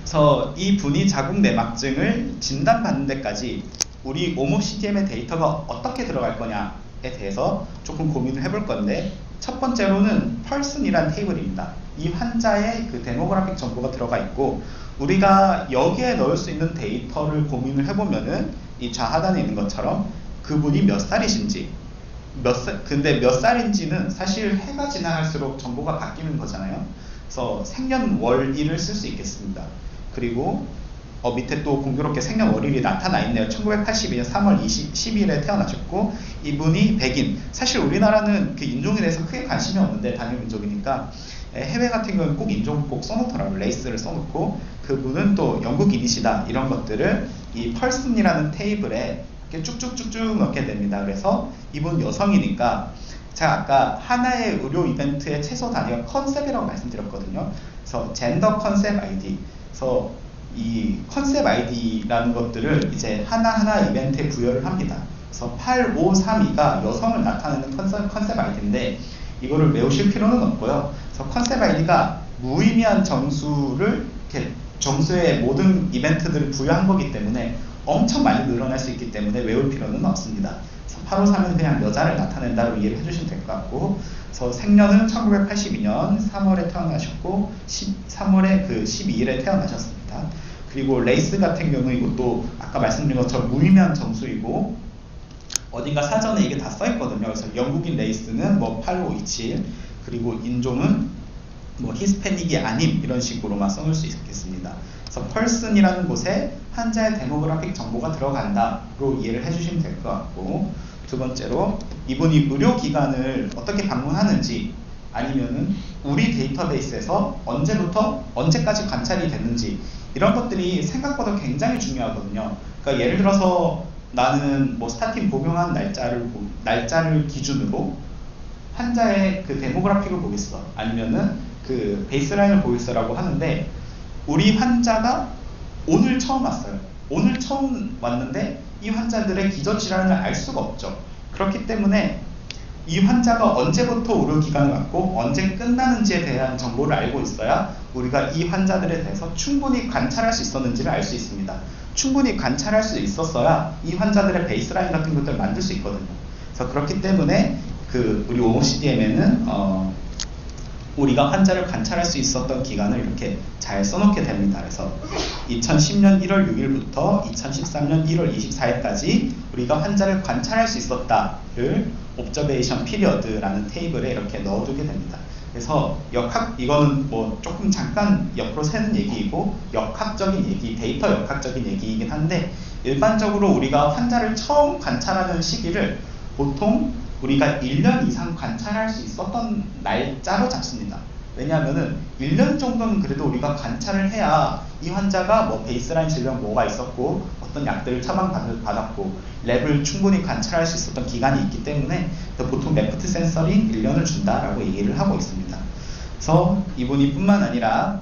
그래서 이 분이 자궁 내막증을 진단받는 데까지 우리 오목 CDM의 데이터가 어떻게 들어갈 거냐에 대해서 조금 고민을 해볼 건데, 첫 번째로는 펄슨이란 테이블입니다. 이 환자의 그 데모그래픽 정보가 들어가 있고, 우리가 여기에 넣을 수 있는 데이터를 고민을 해보면은 이 좌하단에 있는 것처럼 그분이 몇 살이신지, 근데 몇 살인지는 사실 해가 지나갈수록 정보가 바뀌는 거잖아요. 그래서 생년월일을 쓸 수 있겠습니다. 그리고 밑에 또 공교롭게 생년월일이 나타나 있네요. 1982년 3월 10일에 태어나셨고, 이분이 백인. 사실 우리나라는 그 인종에 대해서 크게 관심이 없는데 단일 민족이니까, 해외 같은 경우는 꼭 인종을 꼭 써놓더라고요. 레이스를 써놓고, 그분은 또 영국인이시다, 이런 것들을 이 펄슨이라는 테이블에 이렇게 쭉쭉쭉쭉 넣게 됩니다. 그래서 이분 여성이니까, 제가 아까 하나의 의료 이벤트의 최소 단위가 컨셉이라고 말씀드렸거든요. 그래서 젠더 컨셉 아이디. 그래서 이 컨셉 아이디라는 것들을 이제 하나하나 이벤트에 부여를 합니다. 그래서 8532가 여성을 나타내는 컨셉 아이디인데, 이거를 외우실 필요는 없고요. 그래서 컨셉 아이디가 무의미한 정수를 이렇게 정수의 모든 이벤트들을 부여한 거기 때문에 엄청 많이 늘어날 수 있기 때문에 외울 필요는 없습니다. 853은 그냥 여자를 나타낸다로 이해를 해주시면 될 것 같고, 그래서 생년은 1982년 3월에 태어나셨고 3월에 그 12일에 태어나셨습니다. 그리고 레이스 같은 경우는 이것도 아까 말씀드린 것처럼 무의미한 정수이고, 어딘가 사전에 이게 다 써있거든요. 그래서 영국인 레이스는 뭐 8527, 그리고 인종은 뭐 히스패닉이 아님, 이런 식으로만 써놓을 수 있겠습니다. 그래서 펄슨이라는 곳에 환자의 데모그래픽 정보가 들어간다로 이해를 해주시면 될 것 같고, 두 번째로 이분이 의료기관을 어떻게 방문하는지, 아니면은 우리 데이터베이스에서 언제부터 언제까지 관찰이 됐는지, 이런 것들이 생각보다 굉장히 중요하거든요. 그러니까 예를 들어서 나는 뭐 스타틴 복용한 날짜를 기준으로 환자의 그 데모그래픽을 보겠어, 아니면은 그 베이스라인을 보겠어라고 하는데, 우리 환자가 오늘 처음 왔어요. 오늘 처음 왔는데 이 환자들의 기저질환을 알 수가 없죠. 그렇기 때문에 이 환자가 언제부터 의료기관을 왔고 언제 끝나는지에 대한 정보를 알고 있어야 우리가 이 환자들에 대해서 충분히 관찰할 수 있었는지를 알 수 있습니다. 충분히 관찰할 수 있었어야 이 환자들의 베이스라인 같은 것들을 만들 수 있거든요. 그래서 그렇기 때문에 그 우리 OCDM에는 우리가 환자를 관찰할 수 있었던 기간을 이렇게 잘 써놓게 됩니다. 그래서 2010년 1월 6일부터 2013년 1월 24일까지 우리가 환자를 관찰할 수 있었다를 옵저베이션 피리어드라는 테이블에 이렇게 넣어두게 됩니다. 그래서 이거는 뭐 조금 잠깐 옆으로 새는 얘기이고 역학적인 얘기, 데이터 역학적인 얘기이긴 한데, 일반적으로 우리가 환자를 처음 관찰하는 시기를 보통 우리가 1년 이상 관찰할 수 있었던 날짜로 잡습니다. 왜냐하면은 1년 정도는 그래도 우리가 관찰을 해야 이 환자가 뭐 베이스라인 질병 뭐가 있었고 어떤 약들을 처방받았고 랩을 충분히 관찰할 수 있었던 기간이 있기 때문에 보통 레프트 센서링 1년을 준다라고 얘기를 하고 있습니다. 그래서 이분이 뿐만 아니라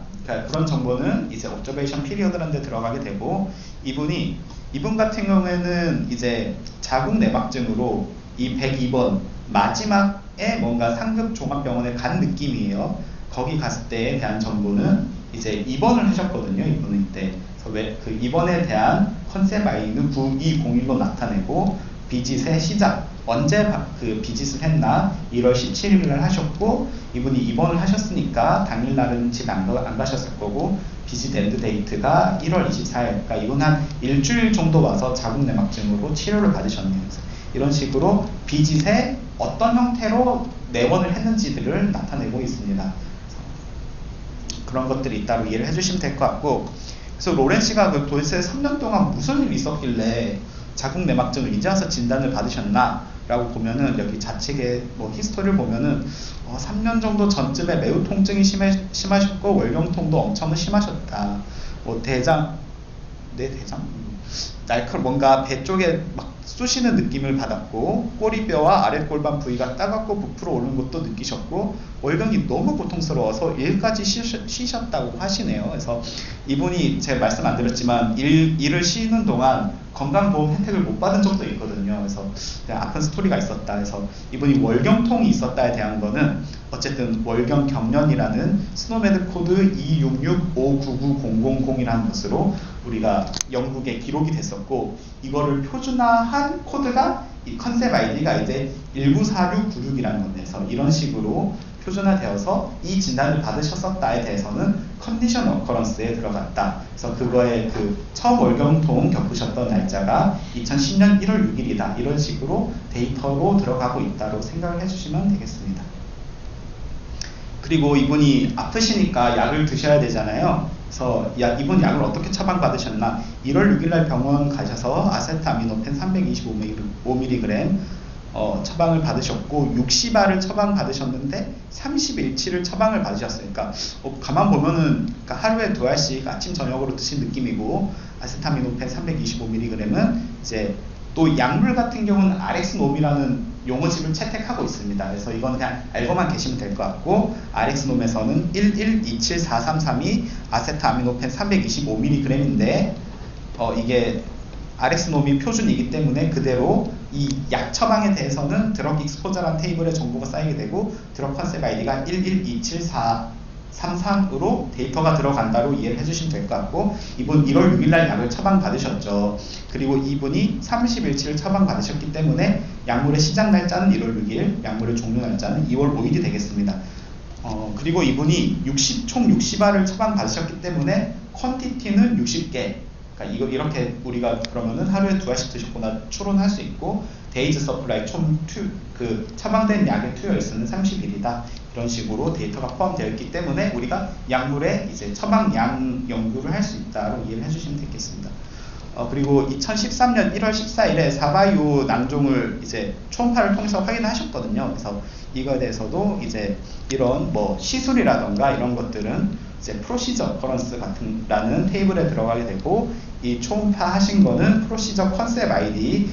그런 정보는 이제 옵저베이션 피리어드라는 데 들어가게 되고, 이분 같은 경우에는 이제 자궁 내막증으로 이 102번 마지막에 뭔가 상급 종합병원에 간 느낌이에요. 거기 갔을 때에 대한 정보는 이제 입원을 하셨거든요. 이분은 이때. 그래서 그 입원에 대한 컨셉 아이는 9201로 나타내고, 비짓의 시작, 언제 그 비짓을 했나 1월 17일 날 하셨고, 이분이 입원을 하셨으니까 당일날은 집에 안 가셨을 거고, 비짓 엔드 데이트가 1월 24일, 그러니까 이분 한 일주일 정도 와서 자궁 내막증으로 치료를 받으셨네요. 이런 식으로 비짓에 어떤 형태로 내원을 했는지들을 나타내고 있습니다. 그런 것들이 있다고 이해를 해주시면 될 것 같고, 그래서 로렌 씨가 그 도대체 3년 동안 무슨 일이 있었길래 자궁 내막증을 이제 와서 진단을 받으셨나 라고 보면은, 여기 좌측에 뭐 히스토리를 보면은 3년 정도 전쯤에 매우 통증이 심하셨고 월경통도 엄청 심하셨다. 뭐 뭔가 배 쪽에 막 쑤시는 느낌을 받았고, 꼬리뼈와 아랫골반 부위가 따갑고 부풀어 오르는 것도 느끼셨고, 월경이 너무 고통스러워서 일까지 쉬셨다고 하시네요. 그래서 이분이 제가 말씀 안 드렸지만 일을 쉬는 동안 건강보험 혜택을 못 받은 적도 있거든요. 그래서 아픈 스토리가 있었다. 그래서 이분이 월경통이 있었다에 대한 거는 어쨌든 월경 경련이라는 스노메드 코드 266599000이라는 것으로 우리가 영국에 기록이 됐었고, 이거를 표준화한 코드가 이 컨셉 아이디가 이제 194696이라는 건데, 그래서 이런 식으로 표준화되어서 이 진단을 받으셨었다에 대해서는 컨디션 어커런스에 들어갔다. 그래서 그거에 그 처음 월경통 겪으셨던 날짜가 2010년 1월 6일이다. 이런 식으로 데이터로 들어가고 있다고 생각을 해주시면 되겠습니다. 그리고 이분이 아프시니까 약을 드셔야 되잖아요. 그래서 이분 약을 어떻게 처방받으셨나? 1월 6일날 병원 가셔서 아세트아미노펜 325mg 처방을 받으셨고 60알을 처방받으셨는데 30일치를 처방을 받으셨어요. 그러니까 가만 보면은 그러니까 하루에 2알씩 아침 저녁으로 드신 느낌이고 아세트아미노펜 325mg은 이제 또 약물 같은 경우는 RX놈이라는 용어집을 채택하고 있습니다. 그래서 이건 그냥 알고만 계시면 될 것 같고 RX놈에서는 1127433이 아세트아미노펜 325mg인데 이게 RX놈이 표준이기 때문에 그대로 이 약 처방에 대해서는 드럭 익스포저라는 테이블에 정보가 쌓이게 되고 드럭 컨셉 아이디가 1127433으로 데이터가 들어간다로 이해를 해주시면 될 것 같고 이분 1월 6일날 약을 처방받으셨죠. 그리고 이분이 30일치를 처방받으셨기 때문에 약물의 시작 날짜는 1월 6일, 약물의 종료 날짜는 2월 5일이 되겠습니다. 그리고 이분이 총 60알을 처방받으셨기 때문에 퀀티티는 60개. 그러니까 이거 이렇게 우리가 그러면은 하루에 2알씩 드셨구나 추론할 수 있고 데이즈 서플라이 총 처방된 약의 투여일수는 30일이다. 이런 식으로 데이터가 포함되어 있기 때문에 우리가 약물의 이제 처방량 연구를 할 수 있다고 이해를 해주시면 되겠습니다. 그리고 2013년 1월 14일에 사바이오 낭종을 이제 초음파를 통해서 확인하셨거든요. 그래서 이거에 대해서도 이제 이런 뭐 시술이라던가 이런 것들은 이제 프로시저 어커런스 같은 라는 테이블에 들어가게 되고 이 초음파 하신 거는 프로시저 컨셉 아이디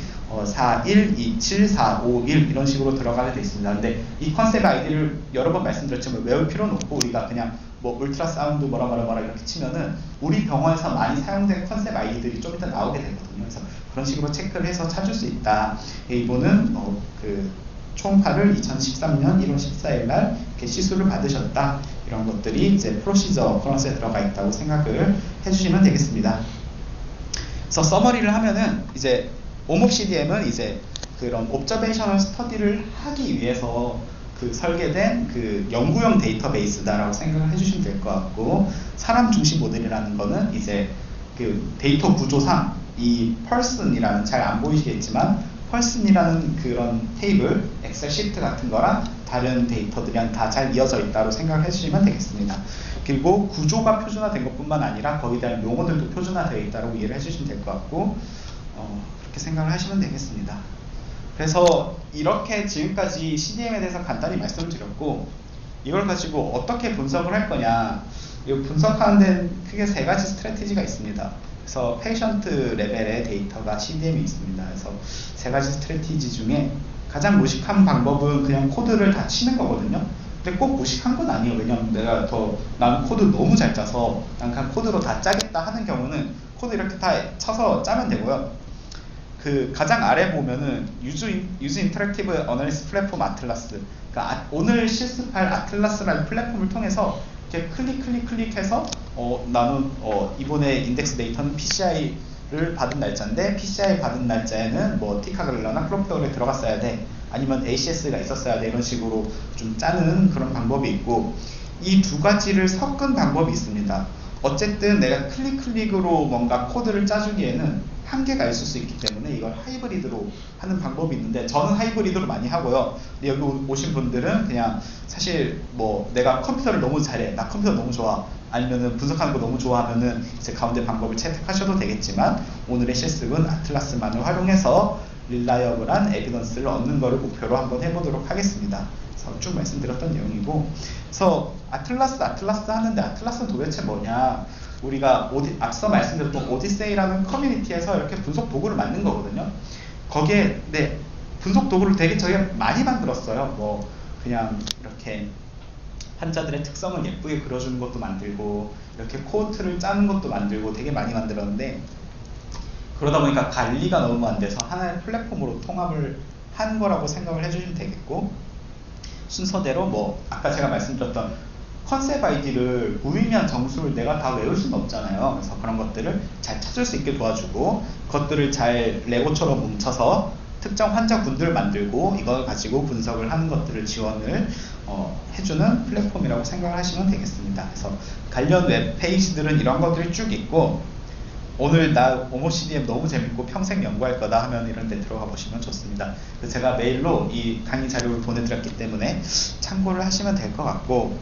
412741 이런 식으로 들어가게 되어 있습니다. 근데 이 컨셉 아이디를 여러 번 말씀드렸지만 외울 필요는 없고 우리가 그냥 뭐 울트라사운드 뭐라 이렇게 치면은 우리 병원에서 많이 사용된 컨셉 아이디들이 좀 이따 나오게 되거든요. 그래서 그런 식으로 체크를 해서 찾을 수 있다. 이분은 그 초음파를 2013년 1월 14일 날 이렇게 시술을 받으셨다. 이런 것들이 이제 프로시저 어커런스에 들어가 있다고 생각을 해주시면 되겠습니다. 그래서 서머리를 하면은 이제 OMOP-CDM은 이제 그런 옵저베이셔널 스터디를 하기 위해서 그 설계된 그 연구용 데이터베이스다라고 생각을 해주시면 될 것 같고 사람 중심 모델이라는 거는 이제 그 데이터 구조상 이 person이라는 잘 안 보이시겠지만 person이라는 그런 테이블, 엑셀 시트 같은 거랑 다른 데이터들이랑 다 잘 이어져 있다고 생각을 해주시면 되겠습니다. 그리고 구조가 표준화된 것뿐만 아니라 거기에 대한 용어들도 표준화되어 있다고 이해를 해주시면 될 것 같고 그렇게 생각을 하시면 되겠습니다. 그래서 이렇게 지금까지 CDM에 대해서 간단히 말씀을 드렸고 이걸 가지고 어떻게 분석을 할 거냐 이 분석하는 데는 크게 3가지 스트래티지가 있습니다. 그래서 페이션트 레벨의 데이터가 CDM이 있습니다. 그래서 3가지 스트래티지 중에 가장 무식한 방법은 그냥 코드를 다 치는 거거든요. 근데 꼭 무식한 건 아니에요. 왜냐면 나는 코드 너무 잘 짜서 난 그냥 코드로 다 짜겠다 하는 경우는 코드 이렇게 다 쳐서 짜면 되고요. 그 가장 아래 보면은 유즈 인터랙티브 어널리시스 플랫폼 아틀라스, 그러니까 오늘 실습할 아틀라스라는 플랫폼을 통해서 이렇게 클릭해서 나는 이번에 인덱스 데이터는 PCI를 받은 날짜인데 PCI 받은 날짜에는 뭐 티카글러나 클로피어에 들어갔어야 돼, 아니면 ACS가 있었어야 돼, 이런 식으로 좀 짜는 그런 방법이 있고 이 2가지를 섞은 방법이 있습니다. 어쨌든 내가 클릭으로 뭔가 코드를 짜주기에는 한계가 있을 수 있기 때문에 이걸 하이브리드로 하는 방법이 있는데 저는 하이브리드로 많이 하고요. 근데 여기 오신 분들은 그냥 사실 뭐 내가 컴퓨터를 너무 잘해, 나 컴퓨터 너무 좋아, 아니면은 분석하는 거 너무 좋아하면은 이제 가운데 방법을 채택하셔도 되겠지만 오늘의 실습은 아틀라스만을 활용해서 릴라이어블한 에비던스를 얻는 거를 목표로 한번 해보도록 하겠습니다. 그래서 쭉 말씀드렸던 내용이고, 그래서 아틀라스 하는데 아틀라스는 도대체 뭐냐? 우리가 앞서 말씀드렸던 오디세이라는 커뮤니티에서 이렇게 분석 도구를 만든 거거든요. 거기에 분석 도구를 되게 저희가 많이 만들었어요. 뭐 그냥 이렇게 환자들의 특성을 예쁘게 그려주는 것도 만들고 이렇게 코어트를 짜는 것도 만들고 되게 많이 만들었는데 그러다 보니까 관리가 너무 안 돼서 하나의 플랫폼으로 통합을 한 거라고 생각을 해주시면 되겠고, 순서대로 뭐 아까 제가 말씀드렸던 컨셉 아이디를 무의미한 정수를 내가 다 외울 수는 없잖아요. 그래서 그런 것들을 잘 찾을 수 있게 도와주고 그것들을 잘 레고처럼 뭉쳐서 특정 환자군들을 만들고 이걸 가지고 분석을 하는 것들을 지원을 해주는 플랫폼이라고 생각을 하시면 되겠습니다. 그래서 관련 웹페이지들은 이런 것들이 쭉 있고, 오늘 나 OMOCDM 너무 재밌고 평생 연구할 거다 하면 이런 데 들어가 보시면 좋습니다. 그래서 제가 메일로 이 강의 자료를 보내드렸기 때문에 참고를 하시면 될 것 같고,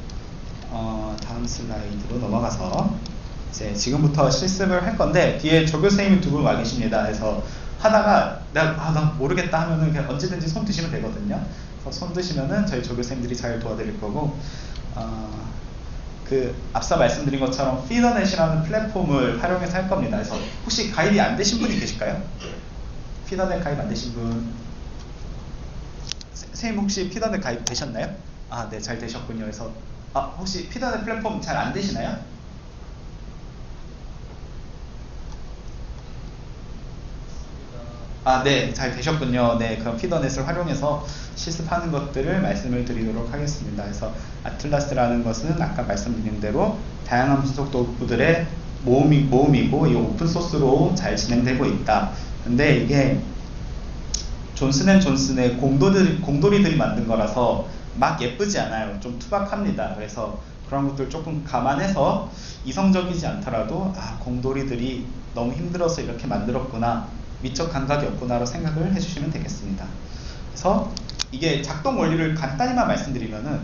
다음 슬라이드로 넘어가서 이제 지금부터 실습을 할 건데, 뒤에 조교 선생님이 두 분 와 계십니다. 그래서 하다가 나 모르겠다 하면은 그냥 언제든지 손 드시면 되거든요. 그래서 손 드시면은 저희 조교 선생님들이 잘 도와드릴 거고, 앞서 말씀드린 것처럼 피더넷이라는 플랫폼을 활용해서 할 겁니다. 그래서 혹시 가입이 안 되신 분이 계실까요? 피더넷 가입 안 되신 분? 선생님 혹시 피더넷 가입 되셨나요? 네, 잘 되셨군요. 그래서 혹시 피더넷 플랫폼 잘 안 되시나요? 네, 잘 되셨군요. 네, 그럼 피더넷을 활용해서 실습하는 것들을 말씀을 드리도록 하겠습니다. 그래서 아틀라스라는 것은 아까 말씀드린 대로 다양한 분석 도구들의 모음이고, 이 오픈소스로 잘 진행되고 있다. 근데 이게 존슨앤존슨의 공돌이들이 만든 거라서 막 예쁘지 않아요. 좀 투박합니다. 그래서 그런 것들 조금 감안해서 이성적이지 않더라도 공돌이들이 너무 힘들어서 이렇게 만들었구나, 미적 감각이 없구나로 생각을 해주시면 되겠습니다. 그래서 이게 작동 원리를 간단히만 말씀드리면은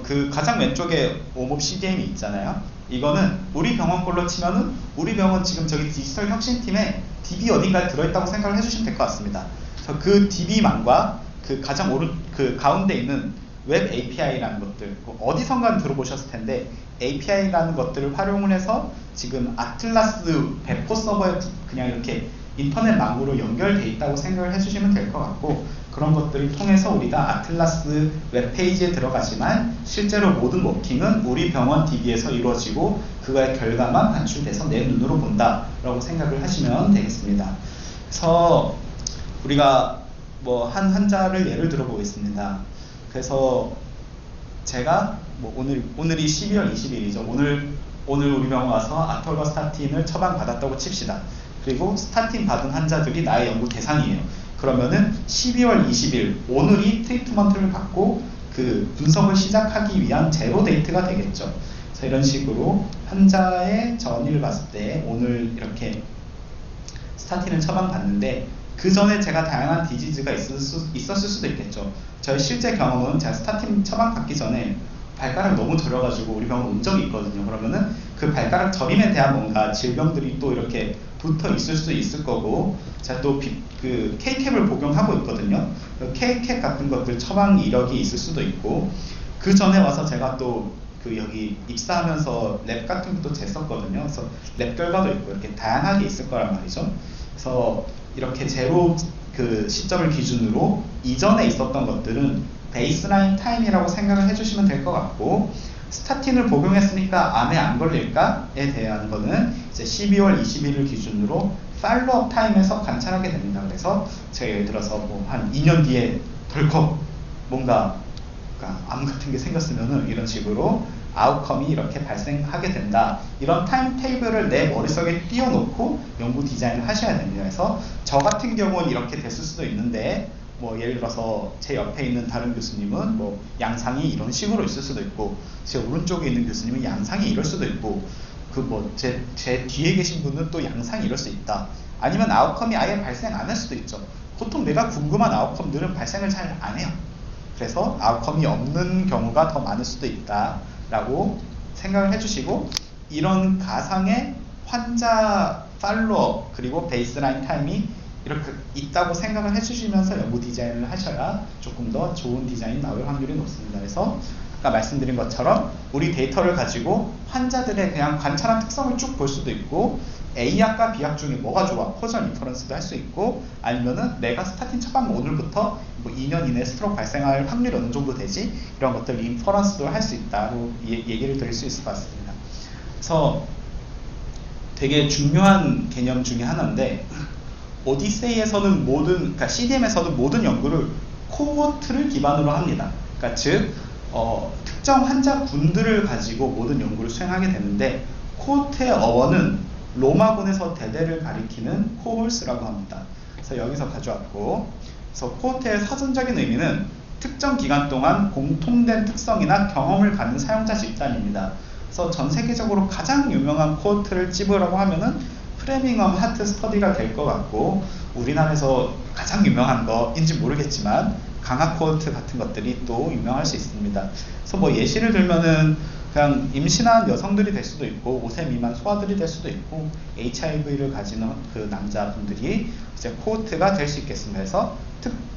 그 가장 왼쪽에 OMOCDM이 있잖아요. 이거는 우리 병원 걸로 치면은 우리 병원 지금 저기 디지털 혁신팀에 DB 어딘가에 들어있다고 생각을 해주시면 될 것 같습니다. 그래서 그 DB망과 그 가장 그 가운데 있는 웹 API라는 것들, 어디선가 들어보셨을 텐데, API라는 것들을 활용을 해서 지금 아틀라스 배포 서버에 그냥 이렇게 인터넷망으로 연결되어 있다고 생각을 해주시면 될 것 같고, 그런 것들을 통해서 우리가 아틀라스 웹페이지에 들어가지만 실제로 모든 워킹은 우리 병원 DB에서 이루어지고 그거의 결과만 반출돼서 내 눈으로 본다 라고 생각을 하시면 되겠습니다. 그래서 우리가 한 환자를 예를 들어 보겠습니다. 그래서 제가 오늘이 12월 20일이죠. 오늘 우리 병원 와서 아톨바스타틴을 처방받았다고 칩시다. 그리고 스타틴 받은 환자들이 나의 연구 대상이에요. 그러면은 12월 20일 오늘이 트리트먼트를 받고 그 분석을 시작하기 위한 제로 데이트가 되겠죠. 그래서 이런 식으로 환자의 전이를 봤을 때 오늘 이렇게 스타틴을 처방받는데, 그 전에 제가 다양한 디지즈가 있었을 수도 있겠죠. 저의 실제 경험은 제가 스타틴 처방받기 전에 발가락 너무 저려가지고 우리 병원 온 적이 있거든요. 그러면은 그 발가락 저림에 대한 뭔가 질병들이 또 이렇게 붙어 있을 수도 있을 거고, 제가 또 그 K캡을 복용하고 있거든요. K캡 같은 것들 처방 이력이 있을 수도 있고, 그 전에 와서 제가 또 여기 입사하면서 랩 같은 것도 쟀었거든요. 그래서 랩 결과도 있고 이렇게 다양하게 있을 거란 말이죠. 그래서 이렇게 제로 그 시점을 기준으로 이전에 있었던 것들은 베이스라인 타임이라고 생각을 해주시면 될 것 같고, 스타틴을 복용했으니까 암에 안 걸릴까에 대한 거는 이제 12월 20일을 기준으로 팔로업 타임에서 관찰하게 됩니다. 그래서 제가 예를 들어서 한 2년 뒤에 덜컥 뭔가 암 같은 게 생겼으면은 이런 식으로 아웃컴이 이렇게 발생하게 된다. 이런 타임 테이블을 내 머릿속에 띄워놓고 연구 디자인을 하셔야 됩니다. 그래서 저 같은 경우는 이렇게 됐을 수도 있는데, 예를 들어서 제 옆에 있는 다른 교수님은 양상이 이런 식으로 있을 수도 있고, 제 오른쪽에 있는 교수님은 양상이 이럴 수도 있고, 제 뒤에 계신 분은 또 양상이 이럴 수 있다. 아니면 아웃컴이 아예 발생 안 할 수도 있죠. 보통 내가 궁금한 아웃컴들은 발생을 잘 안 해요. 그래서 아웃컴이 없는 경우가 더 많을 수도 있다 라고 생각을 해주시고, 이런 가상의 환자 팔로업 그리고 베이스라인 타임이 이렇게 있다고 생각을 해주시면서 연구 디자인을 하셔야 조금 더 좋은 디자인이 나올 확률이 높습니다. 그래서 아까 말씀드린 것처럼 우리 데이터를 가지고 환자들의 그냥 관찰한 특성을 쭉 볼 수도 있고, A약과 B약 중에 뭐가 좋아? 코전 인퍼런스도 할 수 있고, 아니면은 내가 스타틴 처방 오늘부터 2년 이내에 스트로크 발생할 확률이 어느 정도 되지? 이런 것들 인퍼런스도 할 수 있다고 얘기를 드릴 수 있을 것 같습니다. 그래서 되게 중요한 개념 중에 하나인데, 오디세이에서는 그러니까 CDM에서는 모든 연구를 코호트를 기반으로 합니다. 그러니까 즉 특정 환자군들을 가지고 모든 연구를 수행하게 되는데, 코호트의 어원은 로마군에서 대대를 가리키는 코홀스라고 합니다. 그래서 여기서 가져왔고, 그래서 코호트의 사전적인 의미는 특정 기간 동안 공통된 특성이나 경험을 갖는 사용자 집단입니다. 그래서 전 세계적으로 가장 유명한 코호트를 찝으라고 하면은 프레밍엄 하트 스터디가 될 것 같고, 우리나라에서 가장 유명한 거인지 모르겠지만 강학 코호트 같은 것들이 또 유명할 수 있습니다. 그래서 뭐 예시를 들면은 그냥 임신한 여성들이 될 수도 있고 5세 미만 소아들이 될 수도 있고 HIV를 가진 그 남자분들이 이제 코호트가 될 수 있겠습니다. 그래서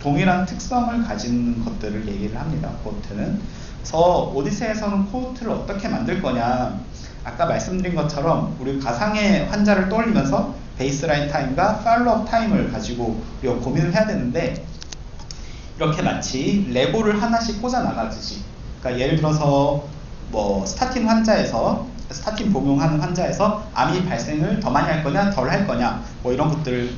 동일한 특성을 가진 것들을 얘기를 합니다. 코호트는. 그래서 오디세이에서는 코호트를 어떻게 만들 거냐, 아까 말씀드린 것처럼 우리 가상의 환자를 떠올리면서 베이스라인 타임과 팔로업 타임을 가지고 우리가 고민을 해야 되는데, 이렇게 마치 레고를 하나씩 꽂아 나가듯이, 그러니까 예를 들어서 뭐 스타틴 복용하는 환자에서 암이 발생을 더 많이 할 거냐 덜 할 거냐 뭐 이런 것들을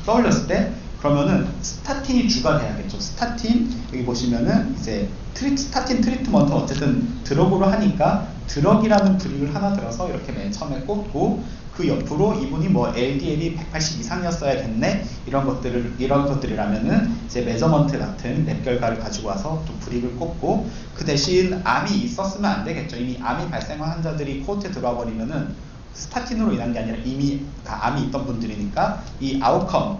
떠올렸을 때, 그러면은 스타틴이 주가 돼야겠죠. 스타틴 여기 보시면은 이제 스타틴 트리트먼트 어쨌든 드럭으로 하니까 드럭이라는 브릭을 하나 들어서 이렇게 맨 처음에 꽂고, 그 옆으로 이분이 뭐 LDL이 180 이상이었어야 됐네 이런 것들이라면은 이제 메저먼트 같은 랩 결과를 가지고 와서 또 브릭을 꽂고, 그 대신 암이 있었으면 안 되겠죠. 이미 암이 발생한 환자들이 코호트에 들어와 버리면은 스타틴으로 인한 게 아니라 이미 암이 있던 분들이니까 이 아웃컴,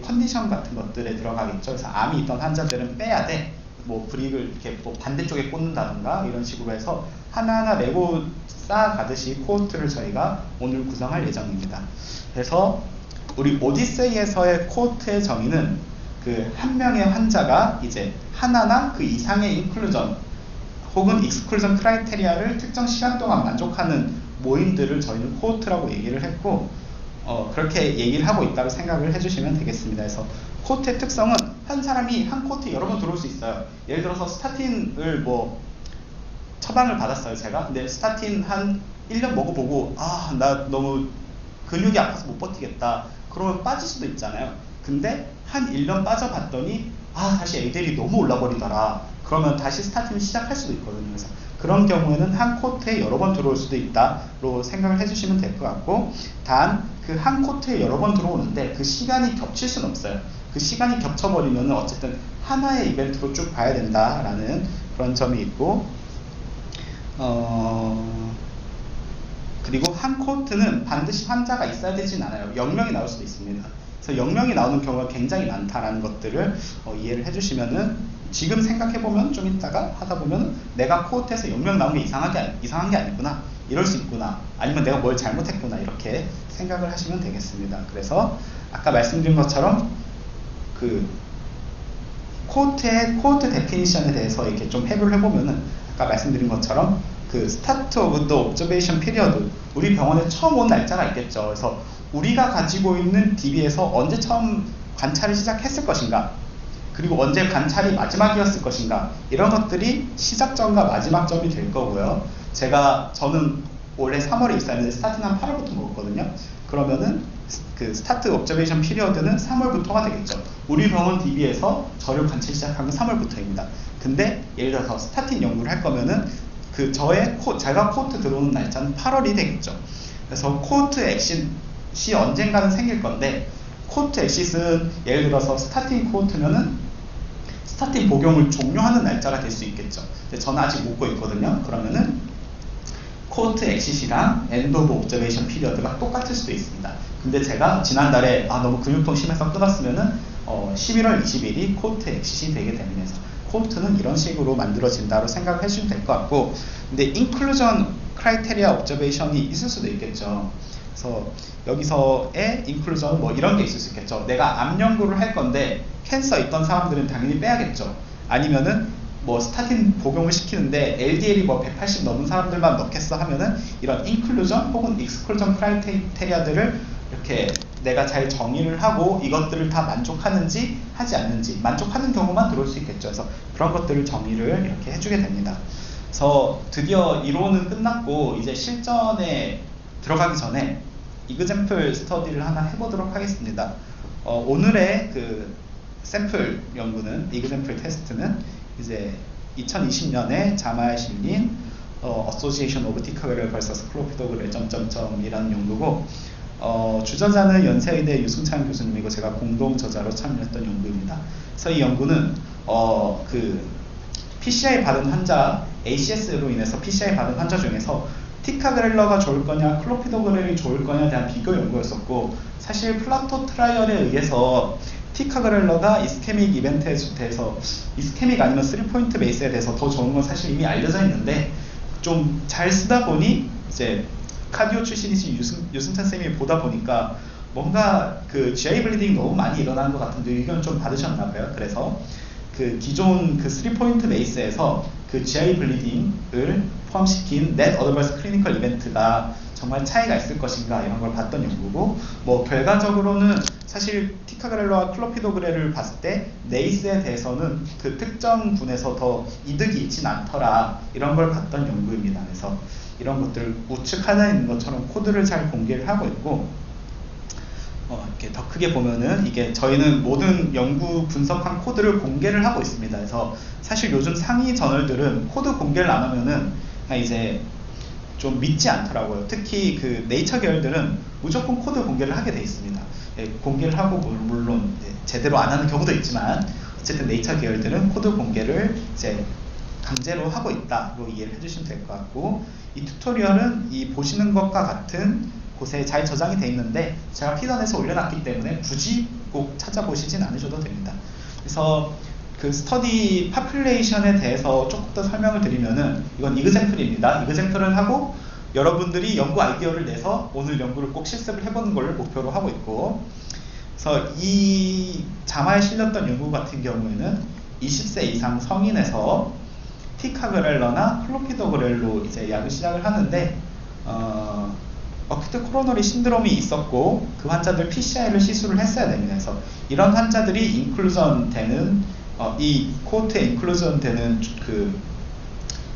컨디션 같은 것들에 들어가겠죠. 그래서 암이 있던 환자들은 빼야 돼. 뭐 브릭을 이렇게 뭐 반대쪽에 꽂는다든가 이런 식으로 해서 하나하나 레고 쌓아가듯이 코호트를 저희가 오늘 구성할 예정입니다. 그래서 우리 오디세이에서의 코호트의 정의는 그 한 명의 환자가 이제 하나나 그 이상의 인클루전 혹은 익스클루전 크라이테리아를 특정 시간 동안 만족하는 모임들을 저희는 코호트라고 얘기를 했고, 그렇게 얘기를 하고 있다고 생각을 해주시면 되겠습니다. 그래서 코호트의 특성은 한 사람이 한 코호트에 여러 번 들어올 수 있어요. 예를 들어서 스타틴을 뭐 처방을 받았어요 제가. 근데 스타틴 한 1년 먹어보고 나 너무 근육이 아파서 못 버티겠다 그러면 빠질 수도 있잖아요. 근데 한 1년 빠져봤더니 다시 LDL이 너무 올라버리더라 그러면 다시 스타틴을 시작할 수도 있거든요. 그래서 그런 경우에는 한 코트에 여러 번 들어올 수도 있다로 생각을 해주시면 될 것 같고, 단 그 한 코트에 여러 번 들어오는데 그 시간이 겹칠 수는 없어요. 그 시간이 겹쳐버리면 어쨌든 하나의 이벤트로 쭉 봐야 된다라는 그런 점이 있고, 그리고 한 코트는 반드시 환자가 있어야 되진 않아요. 0명이 나올 수도 있습니다. 그래서 0명이 나오는 경우가 굉장히 많다라는 것들을 이해를 해주시면은, 지금 생각해보면 좀 이따가 하다보면 내가 코호트에서 0명 나온 게 이상한 게 아니구나, 이럴 수 있구나, 아니면 내가 뭘 잘못했구나, 이렇게 생각을 하시면 되겠습니다. 그래서 아까 말씀드린 것처럼 그 코호트 데피니션에 대해서 이렇게 좀 해부를 해보면은, 아까 말씀드린 것처럼 그 스타트 오브 더 옵저베이션 피리어드, 우리 병원에 처음 온 날짜가 있겠죠. 그래서 우리가 가지고 있는 DB에서 언제 처음 관찰을 시작했을 것인가, 그리고 언제 관찰이 마지막이었을 것인가, 이런 것들이 시작점과 마지막점이 될 거고요. 저는 올해 3월에 입사했는데 스타트는 한 8월부터 먹었거든요. 그러면은 그 스타트 옵저베이션 피리어드는 3월부터가 되겠죠. 우리 병원 DB에서 저를 관찰 시작한 건 3월부터입니다. 근데 예를 들어서 스타틴 연구를 할 거면은 제가 코호트 들어오는 날짜는 8월이 되겠죠. 그래서 코호트 엑싯이 언젠가는 생길 건데, 코호트 엑싯은 예를 들어서 스타틴 코호트면은 스타틴 복용을 종료하는 날짜가 될 수 있겠죠. 근데 저는 아직 못 있거든요. 그러면은 코호트 엑싯이랑 엔드 오브 옵저베이션 피리어드가 똑같을 수도 있습니다. 근데 제가 지난달에 너무 근육통 심해서 끊었으면은 11월 20일이 코호트 엑싯이 되게 되면서, 코호트는 이런 식으로 만들어진다고 생각을 해주시면 될 것 같고, 근데 인클루전 크라이테리아 옵저베이션이 있을 수도 있겠죠. 그래서 여기서의 인클루전은 뭐 이런 게 있을 수 있겠죠. 내가 암 연구를 할 건데 캔서 있던 사람들은 당연히 빼야겠죠. 아니면은 뭐 스타틴 복용을 시키는데 LDL이 뭐 180 넘은 사람들만 넣겠어 하면은 이런 인클루전 혹은 익스클루전 크라이테리아들을 이렇게 내가 잘 정의를 하고 이것들을 다 만족하는지 하지 않는지, 만족하는 경우만 들어올 수 있겠죠. 그래서 그런 것들을 정의를 이렇게 해주게 됩니다. 그래서 드디어 이론은 끝났고 이제 실전에 들어가기 전에 이그젬플 스터디를 하나 해보도록 하겠습니다. 오늘의 그 샘플 연구는, 이그젬플 테스트는 이제 2020년에 자마에 실린 Association of Ticagrel vs Clopidogrel 이라는 연구고, 주저자는 연세의대 유승찬 교수님이고 제가 공동 저자로 참여했던 연구입니다. 그래서 이 연구는 그 PCI 받은 환자, ACS로 인해서 PCI 받은 환자 중에서 티카그렐러가 좋을 거냐, 클로피도그렐이 좋을 거냐에 대한 비교 연구였었고, 사실 플라토 트라이얼에 의해서 티카그렐러가 이스케믹 이벤트에 대해서, 이스케믹 아니면 3포인트 베이스에 대해서 더 좋은 건 사실 이미 알려져 있는데, 좀 잘 쓰다 보니 이제 카디오 출신이신 유승찬 쌤이 보다 보니까 뭔가 그 GI 블리딩 너무 많이 일어나는 것 같은데 의견 좀 받으셨나 봐요. 그래서 그 기존 그 3포인트 베이스에서 그 GI 블리딩을 포함시킨 넷 어드버스 클리니컬 이벤트가 정말 차이가 있을 것인가 이런 걸 봤던 연구고, 뭐 결과적으로는 사실 티카그렐러와 클로피도그렐을 봤을 때 네이스에 대해서는 그 특정 군에서 더 이득이 있진 않더라 이런 걸 봤던 연구입니다. 그래서 이런 것들을 우측하는 것처럼 코드를 잘 공개를 하고 있고, 이렇게 더 크게 보면은 이게 저희는 모든 연구 분석한 코드를 공개를 하고 있습니다. 그래서 사실 요즘 상위 저널들은 코드 공개를 안 하면은 그냥 이제 좀 믿지 않더라고요. 특히 그 네이처 계열들은 무조건 코드 공개를 하게 돼 있습니다. 공개를 하고 물론 제대로 안 하는 경우도 있지만 어쨌든 네이처 계열들은 코드 공개를 이제 강제로 하고 있다로 이해를 해주시면 될 것 같고, 이 튜토리얼은 이 보시는 것과 같은 곳에 잘 저장이 되어 있는데 제가 피던에서 올려놨기 때문에 굳이 꼭 찾아보시진 않으셔도 됩니다. 그래서 그 스터디 파퓰레이션에 대해서 조금 더 설명을 드리면은, 이건 이그젬플입니다. 이그젬플을 하고 여러분들이 연구 아이디어를 내서 오늘 연구를 꼭 실습을 해보는 걸 목표로 하고 있고, 그래서 이 자마에 실렸던 연구 같은 경우에는 20세 이상 성인에서 티카그렐러나 클로피도그렐로 이제 약을 시작을 하는데, 어큐트 코로너리 신드롬이 있었고 그 환자들 PCI를 시술을 했어야 됩니다. 그래서 이런 환자들이 인클루전 되는 이 코호트에 인클루전 되는 그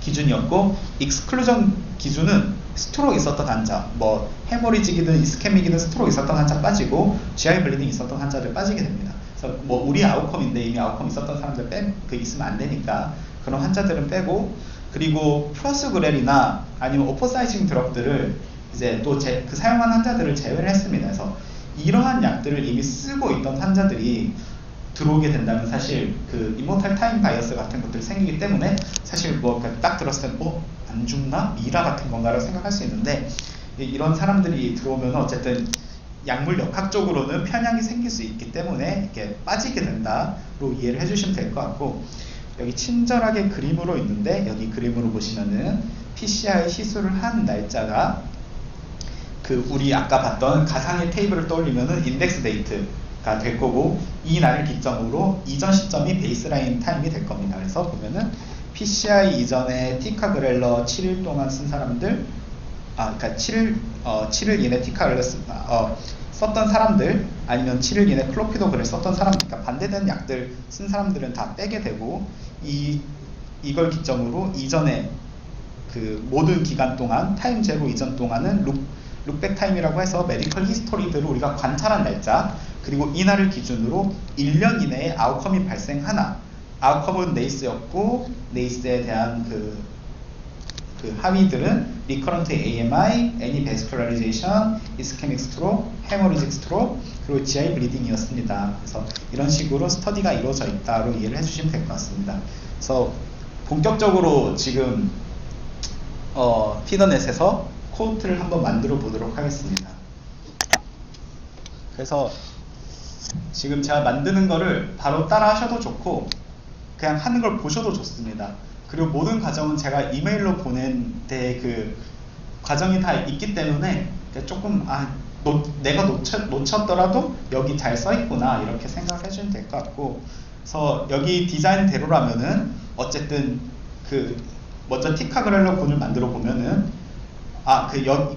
기준이었고, 익스클루전 기준은 스트로크 있었던 환자, 뭐 헤모리직이든 이스케믹이든 스트로크 있었던 환자 빠지고 GI 블리딩 있었던 환자들 빠지게 됩니다. 그래서 뭐 우리 아웃컴인데 이미 아웃컴 있었던 사람들 있으면 안 되니까 그런 환자들은 빼고, 그리고 프로스그렐이나 아니면 오포사이징 드럭들을 이제 또 그 사용한 환자들을 제외를 했습니다. 그래서 이러한 약들을 이미 쓰고 있던 환자들이 들어오게 된다면 사실 그 이모탈 타임 바이어스 같은 것들이 생기기 때문에 사실 뭐 딱 들었을 때 안 죽나? 미라 같은 건가라고 생각할 수 있는데, 이런 사람들이 들어오면 어쨌든 약물 역학적으로는 편향이 생길 수 있기 때문에 이렇게 빠지게 된다로 이해를 해주시면 될 것 같고, 여기 친절하게 그림으로 있는데 여기 그림으로 보시면은 PCI 시술을 한 날짜가 그 우리 아까 봤던 가상의 테이블을 떠올리면은 인덱스 데이트가 될 거고, 이 날을 기점으로 이전 시점이 베이스라인 타임이 될 겁니다. 그래서 보면은 PCI 이전에 티카그렐러 7일 동안 쓴 사람들, 그러니까 7일 이내 티카그렐러 썼던 사람들, 아니면 7일 이내 클로피도그렐 썼던 사람들, 그러니까 반대되는 약들 쓴 사람들은 다 빼게 되고, 이걸 기점으로 이전에 그 모든 기간 동안 타임 제로 이전 동안은 룩백 타임이라고 해서 메디컬 히스토리들을 우리가 관찰한 날짜, 그리고 이 날을 기준으로 1년 이내에 아웃컴이 발생하나, 아웃컴은 네이스였고 네이스에 대한 그 합의들은 리커런트 AMI, 애니베스큘라리제이션, 이스케믹 스트로크, 헤모리직 스트로크, 그리고 GI 블리딩이었습니다. 그래서 이런 식으로 스터디가 이루어져 있다로 이해를 해주시면 될 것 같습니다. 그래서 본격적으로 지금 피더넷에서 코호트를 한번 만들어 보도록 하겠습니다. 그래서 지금 제가 만드는 거를 바로 따라 하셔도 좋고 그냥 하는 걸 보셔도 좋습니다. 그리고 모든 과정은 제가 이메일로 보낸 그 과정이 다 있기 때문에 조금 내가 놓쳤더라도 여기 잘 써있구나 이렇게 생각해 주시면 될 것 같고, 그래서 여기 디자인대로라면은 어쨌든 그 먼저 티카그렐러 군을 만들어 보면은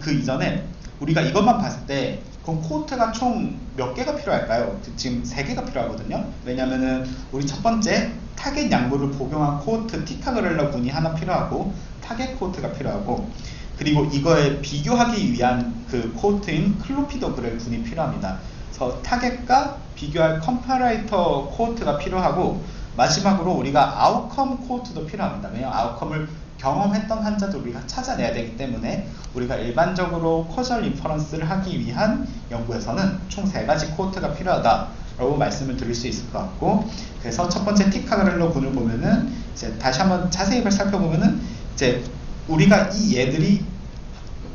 그 이전에 우리가 이것만 봤을 때 그럼 코호트가 총 몇 개가 필요할까요? 지금 3개가 필요하거든요. 왜냐면은 우리 첫 번째 타겟 약물을 복용한 코호트 티카그렐러 군이 하나 필요하고, 타겟 코호트가 필요하고, 그리고 이거에 비교하기 위한 그 코호트인 클로피도그렐 군이 필요합니다. 그래서 타겟과 비교할 컴파레이터 코호트가 필요하고, 마지막으로 우리가 아웃컴 코호트도 필요합니다. 왜냐하면 아웃컴을 경험했던 환자도 우리가 찾아내야 되기 때문에 우리가 일반적으로 코절 인퍼런스를 하기 위한 연구에서는 총 3가지 코호트가 필요하다 라고 말씀을 드릴 수 있을 것 같고, 그래서 첫 번째 티카그렐러 군을 보면은 이제 다시 한번 자세히 살펴보면은 이제 우리가 이 얘들이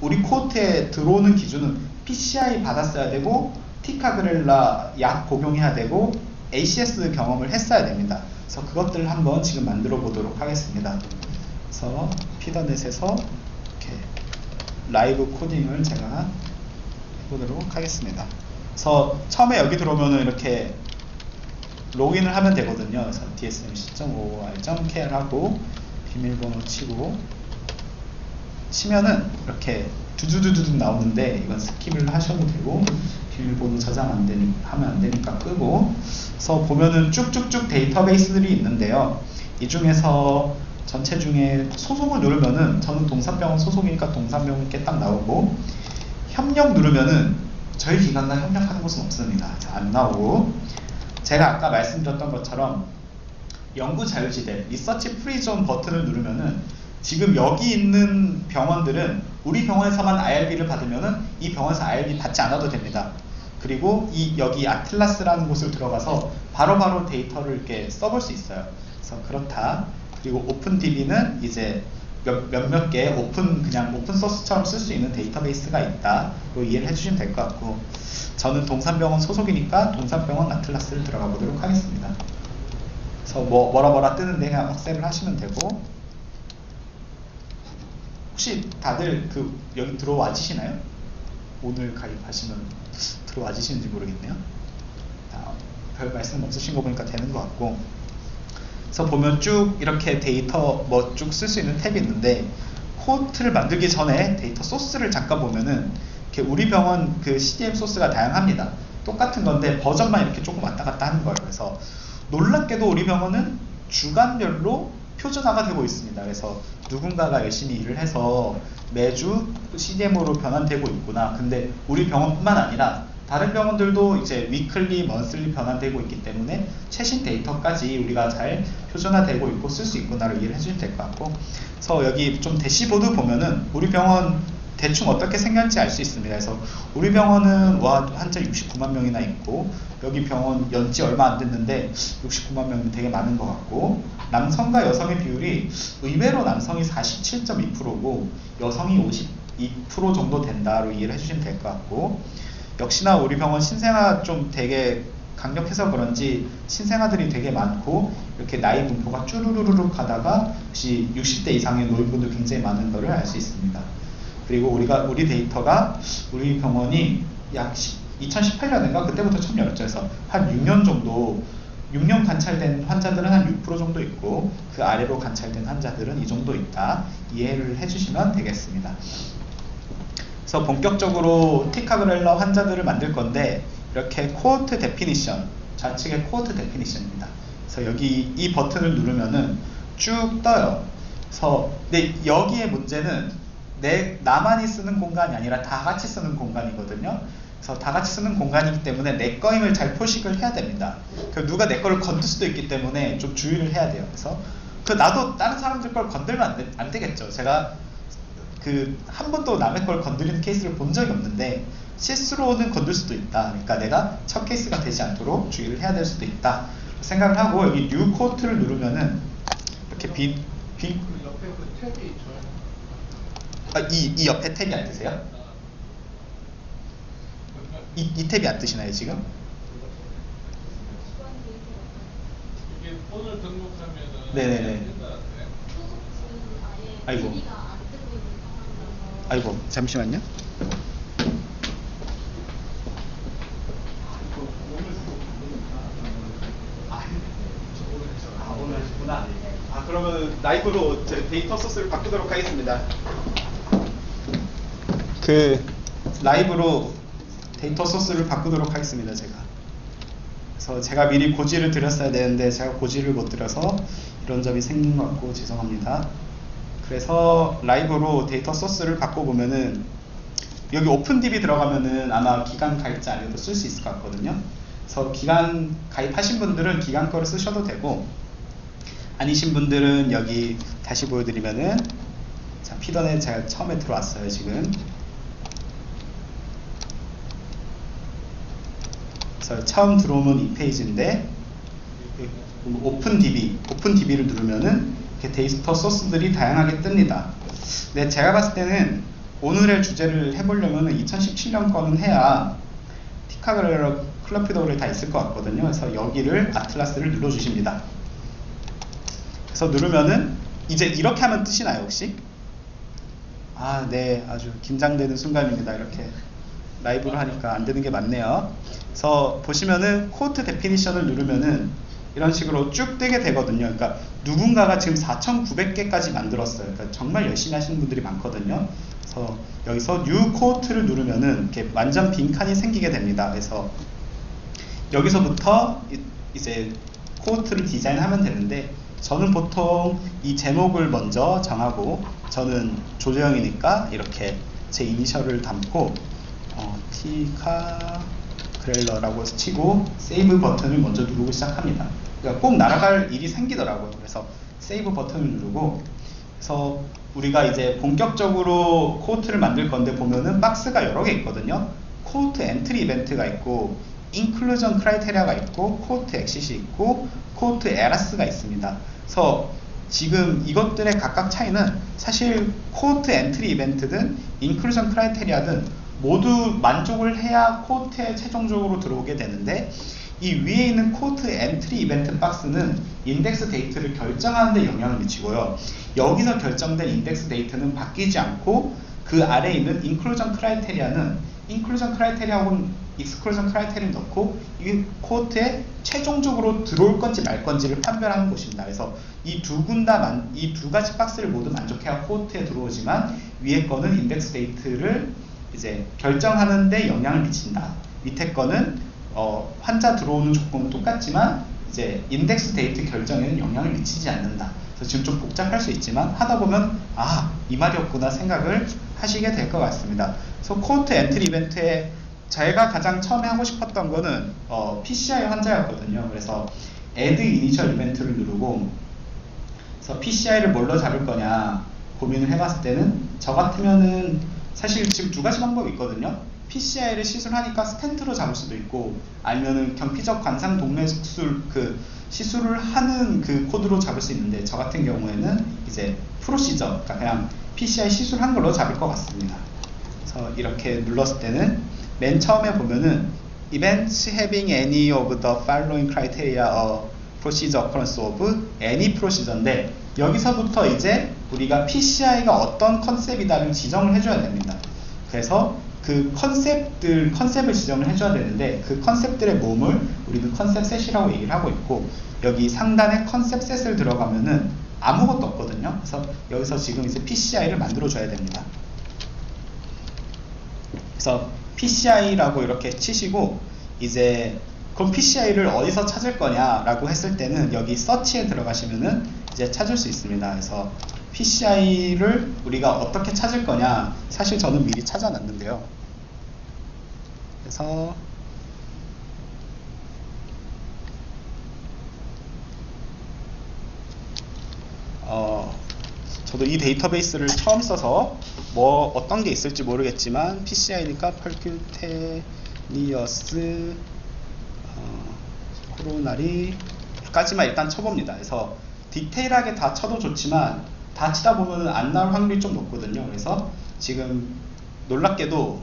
우리 코어트에 들어오는 기준은 PCI 받았어야 되고 티카그렐라 약 복용해야 되고 ACS 경험을 했어야 됩니다. 그래서 그것들을 한번 지금 만들어 보도록 하겠습니다. 그래서 피더넷에서 이렇게 라이브 코딩을 제가 해보도록 하겠습니다. 그래서 처음에 여기 들어오면은 이렇게 로그인을 하면 되거든요. 그래서 dsmc.or.kr 하고 비밀번호 치면은 이렇게 두두두두 나오는데 이건 스킵을 하셔도 되고, 비밀번호 하면 안 되니까 끄고. 그래서 보면은 쭉쭉쭉 데이터베이스들이 있는데요. 이 중에서 전체 중에 소속을 누르면은 저는 동산병원 소속이니까 동산병원 이렇게 딱 나오고, 협력 누르면은 저희 기관과 협력하는 곳은 없습니다. 안 나오고, 제가 아까 말씀드렸던 것처럼 연구 자유지대 리서치 프리존 버튼을 누르면은 지금 여기 있는 병원들은 우리 병원에서만 IRB를 받으면은 이 병원에서 IRB 받지 않아도 됩니다. 그리고 여기 아틀라스라는 곳을 들어가서 바로바로 데이터를 이렇게 써볼 수 있어요. 그래서 그렇다. 그리고 오픈DB는 이제 몇몇 개 그냥 오픈소스처럼 쓸 수 있는 데이터베이스가 있다. 이거 이해를 해주시면 될 것 같고, 저는 동산병원 소속이니까 동산병원 아틀라스를 들어가 보도록 하겠습니다. 그래서 뭐라 뜨는데 그냥 억셉을 하시면 되고, 혹시 다들 여기 들어와지시나요? 오늘 가입하시면 들어와지시는지 모르겠네요. 별 말씀 없으신 거 보니까 되는 것 같고, 그래서 보면 쭉 이렇게 데이터 쭉 쓸 수 있는 탭이 있는데, 코어트를 만들기 전에 데이터 소스를 잠깐 보면은 이렇게 우리 병원 CDM 소스가 다양합니다. 똑같은 건데 버전만 이렇게 조금 왔다 갔다 하는 거예요. 그래서 놀랍게도 우리 병원은 주간별로 표준화가 되고 있습니다. 그래서 누군가가 열심히 일을 해서 매주 CDM으로 변환되고 있구나. 근데 우리 병원뿐만 아니라 다른 병원들도 이제 위클리, 먼슬리 변환되고 있기 때문에 최신 데이터까지 우리가 잘 표준화되고 있고 쓸 수 있구나를 이해를 해주시면 될 것 같고, 그래서 여기 좀 대시보드 보면은 우리 병원 대충 어떻게 생겼는지 알 수 있습니다. 그래서 우리 병원은 환자 69만 명이나 있고, 여기 병원 연지 얼마 안 됐는데 69만 명이 되게 많은 것 같고, 남성과 여성의 비율이 의외로 남성이 47.2%고 여성이 52% 정도 된다로 이해를 해주시면 될 것 같고, 역시나 우리 병원 신생아 좀 되게 강력해서 그런지 신생아들이 되게 많고, 이렇게 나이 분포가 쭈루루루 가다가 혹시 60대 이상의 노인분도 굉장히 많은 것을 알 수 있습니다. 그리고 우리 데이터가 우리 병원이 약 2018년인가 그때부터 처음 열었죠. 그래서 한 6년 정도 6년 관찰된 환자들은 한 6% 정도 있고, 그 아래로 관찰된 환자들은 이 정도 있다. 이해를 해주시면 되겠습니다. 그래서 본격적으로 티카그렐러 환자들을 만들 건데, 이렇게 코어트 데피니션, 좌측에 코어트 데피니션입니다. 그래서 여기 이 버튼을 누르면은 쭉 떠요. 그래서 근데 여기에 문제는 나만이 쓰는 공간이 아니라 다 같이 쓰는 공간이거든요. 그래서 다 같이 쓰는 공간이기 때문에 내 거임을 잘 표식을 해야 됩니다. 누가 내 거를 건들 수도 있기 때문에 좀 주의를 해야 돼요. 그래서 나도 다른 사람들 걸 건들면 안 되겠죠. 제가 한 번도 남의 걸 건드리는 케이스를 본 적이 없는데 실수로는 건들 수도 있다. 그러니까 내가 첫 케이스가 되지 않도록 주의를 해야 될 수도 있다 생각을 하고, 여기 뉴 코트를 누르면은 이렇게 옆에 탭이 있죠. 이 옆에 탭이 안 뜨세요? 이 탭이 안 뜨시나요 지금? 이게 오늘 등록하면은 네네네. 아이고 잠시만요. 오늘 하셨구나. 그러면 라이브로 데이터 소스를 바꾸도록 하겠습니다. 라이브로 데이터 소스를 바꾸도록 하겠습니다. 그래서 제가 미리 고지를 드렸어야 되는데 제가 고지를 못 드려서 이런 점이 생긴 것 같고 죄송합니다. 그래서 라이브로 데이터 소스를 바꿔보면은 여기 오픈DB 들어가면은 아마 기간 가입자 아니어도 쓸 수 있을 것 같거든요. 그래서 기간 가입하신 분들은 기간 거를 쓰셔도 되고, 아니신 분들은 여기 다시 보여드리면은, 자, 피더넷 제가 처음에 들어왔어요 지금. 그래서 처음 들어오는 이 페이지인데 오픈DB를 누르면은 이렇게 데이터 소스들이 다양하게 뜹니다. 근데 제가 봤을 때는 오늘의 주제를 해보려면은 2017년 거는 해야 티카그레러 클럽피더블이 다 있을 것 같거든요. 그래서 여기를 아틀라스를 눌러주십니다. 그래서 누르면은 이제 이렇게 하면 뜨시나요 혹시? 아, 네, 아주 긴장되는 순간입니다. 이렇게 라이브로 하니까 안 되는 게 많네요. 그래서 보시면은 코트 데피니션을 누르면은 이런 식으로 쭉 뜨게 되거든요. 그러니까 누군가가 지금 4,900개까지 만들었어요. 그러니까 정말 열심히 하시는 분들이 많거든요. 그래서 여기서 뉴 코트를 누르면은 이렇게 완전 빈칸이 생기게 됩니다. 그래서 여기서부터 이제 코트를 디자인하면 되는데 저는 보통 이 제목을 먼저 정하고 저는 조재영이니까 이렇게 제 이니셜을 담고 티카그렐러라고 치고 세이브 버튼을 먼저 누르고 시작합니다. 그러니까 꼭 날아갈 일이 생기더라고요. 그래서 세이브 버튼을 누르고 그래서 우리가 이제 본격적으로 코트를 만들 건데 보면은 박스가 여러 개 있거든요. 코트 엔트리 이벤트가 있고 인클루전 크라이테리아가 있고 코트 엑시시 있고 코트 에라스가 있습니다. 그래서 지금 이것들의 각각 차이는 사실 코트 엔트리 이벤트든 인클루전 크라이테리아든 모두 만족을 해야 코트에 최종적으로 들어오게 되는데 이 위에 있는 코트 엔트리 이벤트 박스는 인덱스 데이터를 결정하는 데 영향을 미치고요. 여기서 결정된 인덱스 데이터는 바뀌지 않고 그 아래에 있는 인클루전 크라이테리아는 인클루전 크라이테리아하고는 익스클루전 크라이테리아를 넣고 이 코트에 최종적으로 들어올 건지 말 건지를 판별하는 곳입니다. 그래서 이 두 가지 박스를 모두 만족해야 코트에 들어오지만 위에 거는 인덱스 데이터를 이제 결정하는 데 영향을 미친다. 밑에 거는 환자 들어오는 조건은 똑같지만 이제 인덱스 데이터 결정에는 영향을 미치지 않는다. 그래서 지금 좀 복잡할 수 있지만 하다 보면 이 말이었구나 생각을 하시게 될 것 같습니다. 그래서 코트 엔트리 이벤트에 제가 가장 처음에 하고 싶었던 거는 PCI 환자였거든요. 그래서 add initial 이벤트를 누르고 그래서 PCI를 뭘로 잡을 거냐 고민을 해봤을 때는 저 같으면은 사실 지금 두 가지 방법이 있거든요. PCI를 시술하니까 스텐트로 잡을 수도 있고 아니면은 경피적 관상 동맥술 시술을 하는 그 코드로 잡을 수 있는데 저 같은 경우에는 이제 프로시저 그러니까 그냥 PCI 시술한 걸로 잡을 것 같습니다. 그래서 이렇게 눌렀을 때는 맨 처음에 보면은 Events having any of the following criteria or procedure occurrence of any procedure인데 여기서부터 이제 우리가 PCI가 어떤 컨셉이다를 지정을 해줘야 됩니다. 그래서 그 컨셉을 지정을 해줘야 되는데 그 컨셉들의 모음을 우리는 컨셉 셋이라고 얘기를 하고 있고 여기 상단에 컨셉 셋을 들어가면은 아무것도 없거든요. 그래서 여기서 지금 이제 PCI를 만들어 줘야 됩니다. 그래서 PCI라고 이렇게 치시고 이제 그럼 PCI를 어디서 찾을 거냐라고 했을 때는 여기 서치에 들어가시면은 이제 찾을 수 있습니다. 그래서 PCI를 우리가 어떻게 찾을 거냐 사실 저는 미리 찾아놨는데요. 그래서 저도 이 데이터베이스를 처음 써서 뭐 어떤 게 있을지 모르겠지만 PCI니까 펄큐테니어스 코로나리까지만 일단 쳐봅니다. 그래서 디테일하게 다 쳐도 좋지만 다 치다 보면 안 나올 확률이 좀 높거든요. 그래서 지금 놀랍게도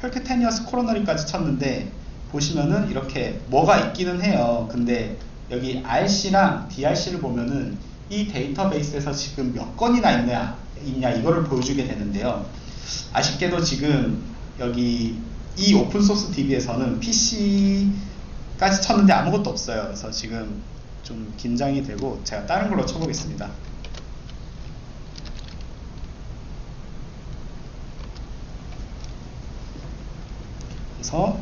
펄큐테니어스 코로나리까지 쳤는데 보시면은 이렇게 뭐가 있기는 해요. 근데 여기 RC랑 DRC를 보면은 이 데이터베이스에서 지금 몇 건이나 있냐 이거를 보여주게 되는데요. 아쉽게도 지금 여기 이 오픈소스 DB에서는 PC까지 쳤는데 아무것도 없어요. 그래서 지금 좀 긴장이 되고 제가 다른 걸로 쳐보겠습니다. 그래서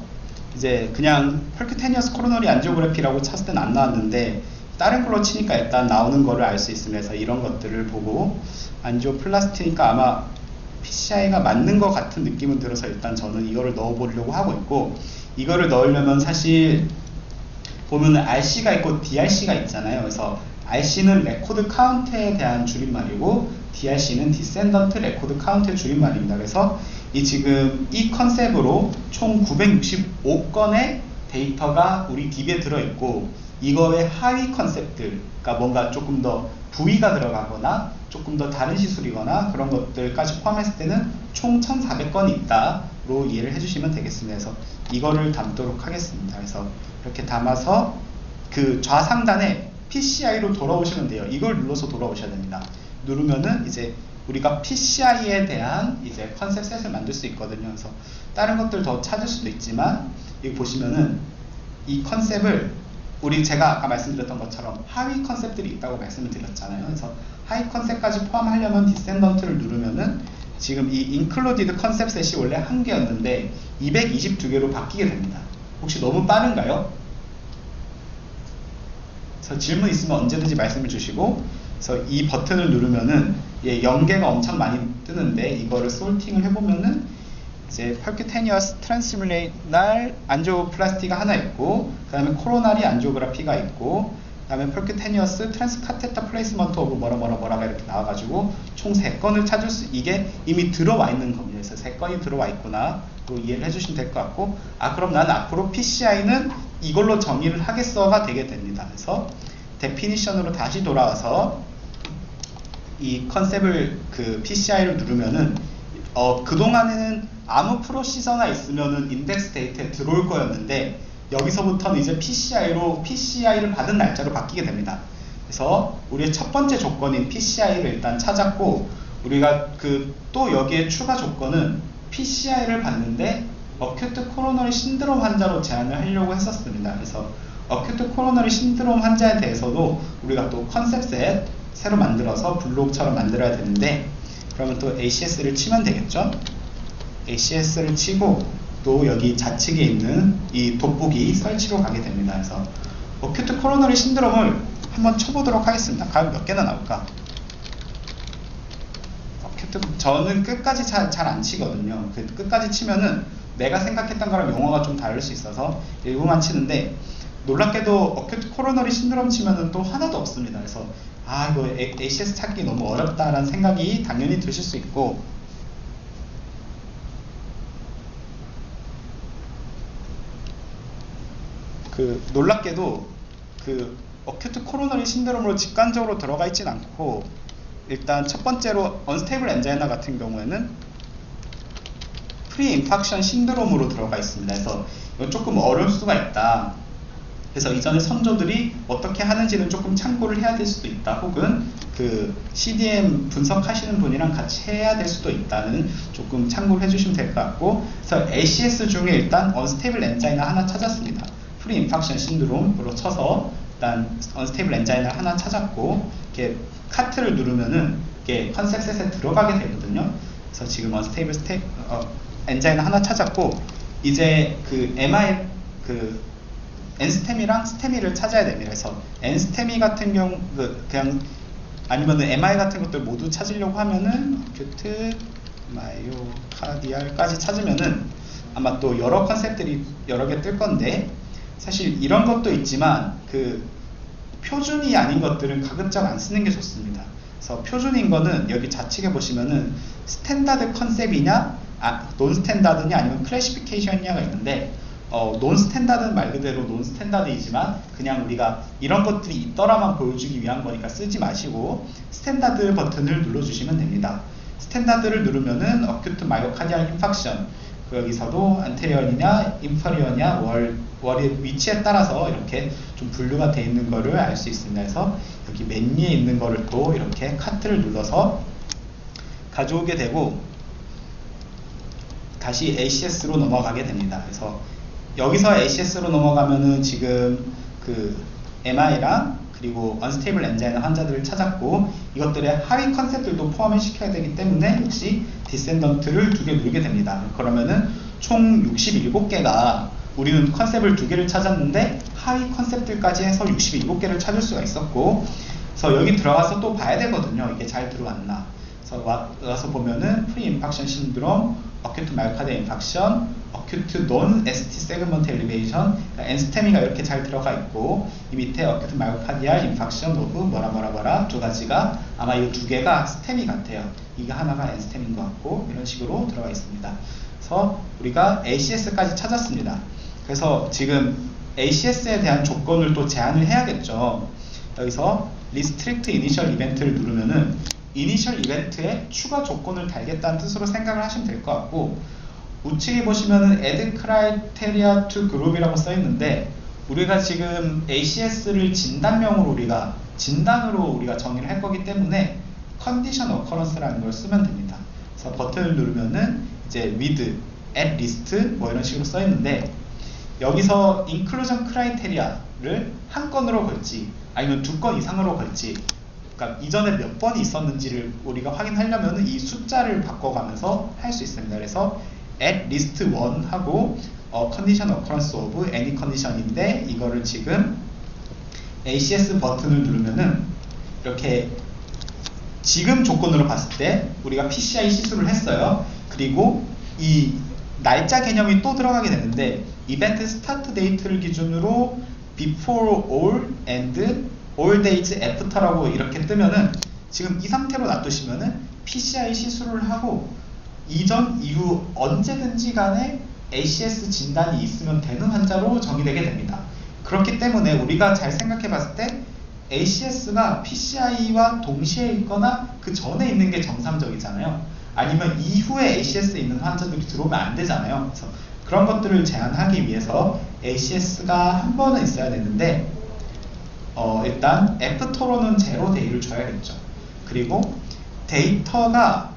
이제 그냥 펄큐테니어스 코로너리 안지오그래피라고 쳤을 때는 안 나왔는데 다른 걸로 치니까 일단 나오는 거를 알 수 있으면서 이런 것들을 보고 안지오플라스티니까 아마 PCI가 맞는 것 같은 느낌은 들어서 일단 저는 이거를 넣어보려고 하고 있고 이거를 넣으려면 사실 보면 RC가 있고 DRC가 있잖아요. 그래서 RC는 레코드 카운트에 대한 줄임말이고 DRC는 디센던트 레코드 카운트의 줄임말입니다. 그래서 지금 이 컨셉으로 총 965건의 데이터가 우리 DB에 들어있고 이거의 하위 컨셉들, 그러니까 뭔가 조금 더 부위가 들어가거나 조금 더 다른 시술이거나 그런 것들까지 포함했을 때는 총 1,400건이 있다로 이해를 해주시면 되겠습니다. 그래서 이거를 담도록 하겠습니다. 그래서 이렇게 담아서 그 좌상단에 PCI로 돌아오시면 돼요. 이걸 눌러서 돌아오셔야 됩니다. 누르면은 이제 우리가 PCI에 대한 이제 컨셉 셋을 만들 수 있거든요. 그래서 다른 것들 더 찾을 수도 있지만 여기 보시면은 이 컨셉을 제가 아까 말씀드렸던 것처럼 하위 컨셉들이 있다고 말씀을 드렸잖아요. 그래서 하위 컨셉까지 포함하려면 디센던트를 누르면은 지금 이 included 컨셉 셋이 원래 1개였는데 222개로 바뀌게 됩니다. 혹시 너무 빠른가요? 그래서 질문 있으면 언제든지 말씀을 주시고, 그래서 이 버튼을 누르면은 0개가 엄청 많이 뜨는데 이거를 솔팅을 해보면은 이제 percutaneous transluminal angioplas티가 하나 있고, 그 다음에 coronary angiography가 있고, 그 다음에 percutaneous transcatheter placement of 뭐라가 이렇게 나와가지고 총 3건을 찾을 수, 이게 이미 들어와 있는 겁니다. 그래서 3건이 들어와 있구나 로 이해를 해주시면 될 것 같고, 그럼 나는 앞으로 PCI는 이걸로 정의를 하겠어가 되게 됩니다. 그래서 definition으로 다시 돌아와서 이 컨셉을 그 PCI를 누르면은 그동안에는 아무 프로시저나 있으면은 인덱스 데이터에 들어올 거였는데 여기서부터는 이제 PCI를 받은 날짜로 바뀌게 됩니다. 그래서 우리의 첫 번째 조건인 PCI를 일단 찾았고, 우리가 또 여기에 추가 조건은 PCI를 받는데 어큐트 코로너리 신드롬 환자로 제한을 하려고 했었습니다. 그래서 어큐트 코로너리 신드롬 환자에 대해서도 우리가 또 컨셉셋 새로 만들어서 블록처럼 만들어야 되는데, 그러면 또 ACS를 치면 되겠죠? ACS를 치고 또 여기 좌측에 있는 이 돋보기 설치로 가게 됩니다. 그래서 어큐트 코로너리 신드롬을 한번 쳐보도록 하겠습니다. 과연 몇 개나 나올까? 저는 끝까지 잘 안 치거든요. 끝까지 치면은 내가 생각했던 거랑 용어가 좀 다를 수 있어서 일부만 치는데, 놀랍게도 어큐트 코로너리 신드롬 치면은 또 하나도 없습니다. 그래서 이거 ACS 찾기 너무 어렵다라는 생각이 당연히 드실 수 있고, 놀랍게도 어큐트 코로너리 신드롬으로 직관적으로 들어가 있진 않고, 일단 첫 번째로 언스테이블 엔자이나 같은 경우에는 프리 인팍션 신드롬으로 들어가 있습니다. 그래서 이건 조금 어려울 수가 있다. 그래서 이전에 선조들이 어떻게 하는지는 조금 참고를 해야 될 수도 있다, 혹은 CDM 분석하시는 분이랑 같이 해야 될 수도 있다는 조금 참고를 해주시면 될 것 같고, 그래서 ACS 중에 일단 언스테이블 엔자이나 하나 찾았습니다. 프리 인팍션 신드롬으로 쳐서 일단 언스테이블 엔자이나 하나 찾았고, 이렇게 카트를 누르면은 이게 컨셉 셋에 들어가게 되거든요. 그래서 지금 언스테이블 엔자이나 하나 찾았고, 이제 MI 엔스테미랑 스테미를 찾아야 됩니다. 그래서 엔스테미 같은 경우 그냥 아니면은 MI 같은 것들 모두 찾으려고 하면은 어큐트 마이오카디알까지 찾으면은 아마 또 여러 컨셉들이 여러 개 뜰 건데, 사실 이런 것도 있지만 표준이 아닌 것들은 가급적 안 쓰는 게 좋습니다. 그래서 표준인 거는 여기 좌측에 보시면은 스탠다드 컨셉이냐 논 스탠다드냐 아니면 클래시피케이션이냐가 있는데, 논 스탠다드는 말 그대로 논 스탠다드이지만 그냥 우리가 이런 것들이 있더라만 보여주기 위한 거니까 쓰지 마시고 스탠다드 버튼을 눌러주시면 됩니다. 스탠다드를 누르면은 어큐트 마이오카디알 인팍션, 여기서도 안테리어냐 인퍼리어냐 월의 위치에 따라서 이렇게 좀 분류가 되어 있는 거를 알 수 있습니다. 그래서 여기 맨 위에 있는 거를 또 이렇게 카트를 눌러서 가져오게 되고 다시 ACS로 넘어가게 됩니다. 그래서 여기서 ACS로 넘어가면은 지금 MI랑 그리고 언스테이블 엔자이나 환자들을 찾았고, 이것들의 하위 컨셉들도 포함을 시켜야 되기 때문에 역시 디센던트를 2개 누르게 됩니다. 그러면은 총 67개가, 우리는 컨셉을 2개를 찾았는데 하위 컨셉들까지 해서 67개를 찾을 수가 있었고, 그래서 여기 들어가서 또 봐야 되거든요. 이게 잘 들어왔나. 그래서 와서 보면은 프리 인팍션 신드롬, 어큐트 마이오카디알 인팍션, 어큐트 논 ST 세그먼트 엘리베이션, 엔스테미가 이렇게 잘 들어가 있고, 이 밑에 어큐트 마이오카디알 인팍션 오브 뭐라 2가지가 아마 이 2개가 스테미 같아요. 이게 하나가 엔스테미인 것 같고, 이런 식으로 들어가 있습니다. 그래서 우리가 ACS까지 찾았습니다. 그래서 지금 ACS에 대한 조건을 또 제한을 해야겠죠. 여기서 Restrict Initial Event를 누르면은 이니셜 이벤트에 추가 조건을 달겠다는 뜻으로 생각을 하시면 될 것 같고, 우측에 보시면은 Add Criteria to Group이라고 써 있는데, 우리가 지금 ACS를 진단으로 우리가 정의를 할 거기 때문에 Condition Occurrence라는 걸 쓰면 됩니다. 그래서 버튼을 누르면은 이제 with, at list 뭐 이런 식으로 써 있는데, 여기서 Inclusion Criteria를 한 건으로 걸지 아니면 두 건 이상으로 걸지, 그러니까 이전에 몇 번이 있었는지를 우리가 확인하려면 이 숫자를 바꿔가면서 할 수 있습니다. 그래서 at list 1 하고 condition occurrence of any condition인데, 이거를 지금 ACS 버튼을 누르면은 이렇게 지금 조건으로 봤을 때 우리가 PCI 시술을 했어요. 그리고 이 날짜 개념이 또 들어가게 되는데, 이벤트 스타트 데이트를 기준으로 before all and all days after라고 이렇게 뜨면은, 지금 이 상태로 놔두시면은 PCI 시술을 하고 이전 이후 언제든지 간에 ACS 진단이 있으면 되는 환자로 정의되게 됩니다. 그렇기 때문에 우리가 잘 생각해 봤을 때 ACS가 PCI와 동시에 있거나 그 전에 있는 게 정상적이잖아요. 아니면 이후에 ACS에 있는 환자들이 들어오면 안 되잖아요. 그래서 그런 것들을 제한하기 위해서 ACS가 한 번은 있어야 되는데, 일단 애프터로는 0데이를 줘야겠죠. 그리고 데이터가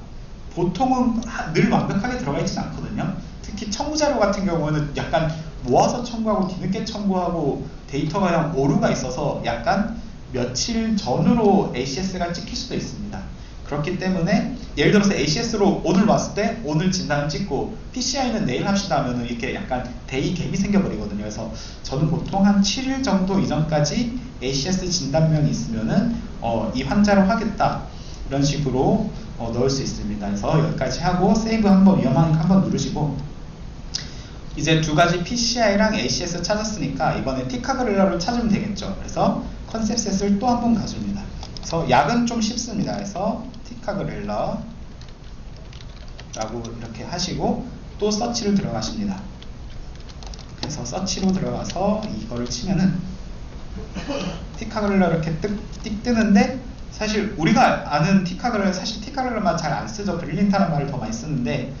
보통은 늘 완벽하게 들어가 있지는 않거든요. 특히 청구자료 같은 경우는 약간 모아서 청구하고 뒤늦게 청구하고 데이터가 그냥 오류가 있어서 약간 며칠 전으로 ACS가 찍힐 수도 있습니다. 그렇기 때문에 예를 들어서 ACS로 오늘 왔을 때 오늘 진단을 찍고 PCI는 내일 합시다 하면은 이렇게 약간 데이 갭이 생겨버리거든요. 그래서 저는 보통 한 7일 정도 이전까지 ACS 진단명이 있으면은 이 환자로 하겠다 이런 식으로 넣을 수 있습니다. 그래서 여기까지 하고 세이브 한번 위험하니까 한번 누르시고, 이제 두 가지 PCI랑 ACS 찾았으니까 이번에 티카그렐러를 찾으면 되겠죠. 그래서 컨셉셋을 또 한번 가줍니다. 그래서 약은 좀 쉽습니다. 그래서 티카그렐러 라고 이렇게 하시고 또 서치를 들어가십니다. 그래서 서치로 들어가서 이거를 치면은 티카그렐러 이렇게 띡 뜨는데, 사실 우리가 아는 티카그렐러, 사실 티카그렐러만 잘 안 쓰죠. 브릴린타라는 말을 더 많이 쓰는데,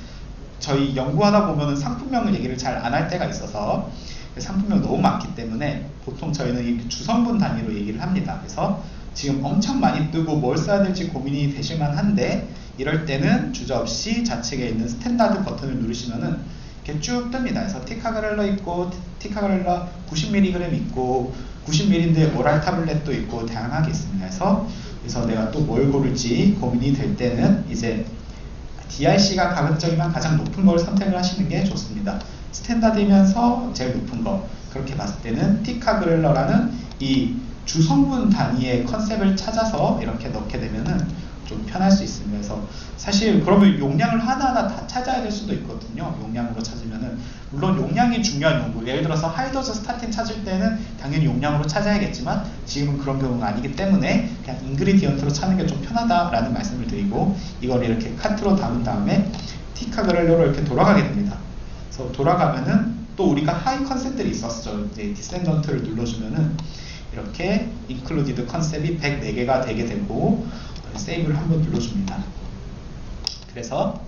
저희 연구하다 보면은 상품명을 얘기를 잘 안 할 때가 있어서 상품명 너무 많기 때문에 보통 저희는 이 주성분 단위로 얘기를 합니다. 그래서 지금 엄청 많이 뜨고 뭘 써야 될지 고민이 되실만 한데, 이럴 때는 주저없이 좌측에 있는 스탠다드 버튼을 누르시면은 이렇게 쭉 뜹니다. 그래서 티카그렐러 있고, 티카그렐러 90mg 있고, 90mg인데 오랄 타블렛도 있고 다양하게 있습니다. 그래서 내가 또 뭘 고를지 고민이 될 때는 이제 DRC가 가급적이면 가장 높은 걸 선택을 하시는 게 좋습니다. 스탠다드이면서 제일 높은 거, 그렇게 봤을 때는 티카그렐러라는 이 주성분 단위의 컨셉을 찾아서 이렇게 넣게 되면은 좀 편할 수 있습니다. 그래서 사실 그러면 용량을 하나하나 다 찾아야 될 수도 있거든요. 용량으로 찾으면은, 물론 용량이 중요한 연구, 예를 들어서 하이도즈 스타틴 찾을 때는 당연히 용량으로 찾아야겠지만 지금은 그런 경우가 아니기 때문에 그냥 인그리디언트로 찾는 게 좀 편하다라는 말씀을 드리고, 이걸 이렇게 카트로 담은 다음에 티카그렐러로 이렇게 돌아가게 됩니다. 그래서 돌아가면은 또 우리가 하이 컨셉들이 있었죠. 이제 디센던트를 눌러주면은 이렇게 인클루디드 컨셉이 104개가 되게 되고, 세이브를 한번 눌러줍니다. 그래서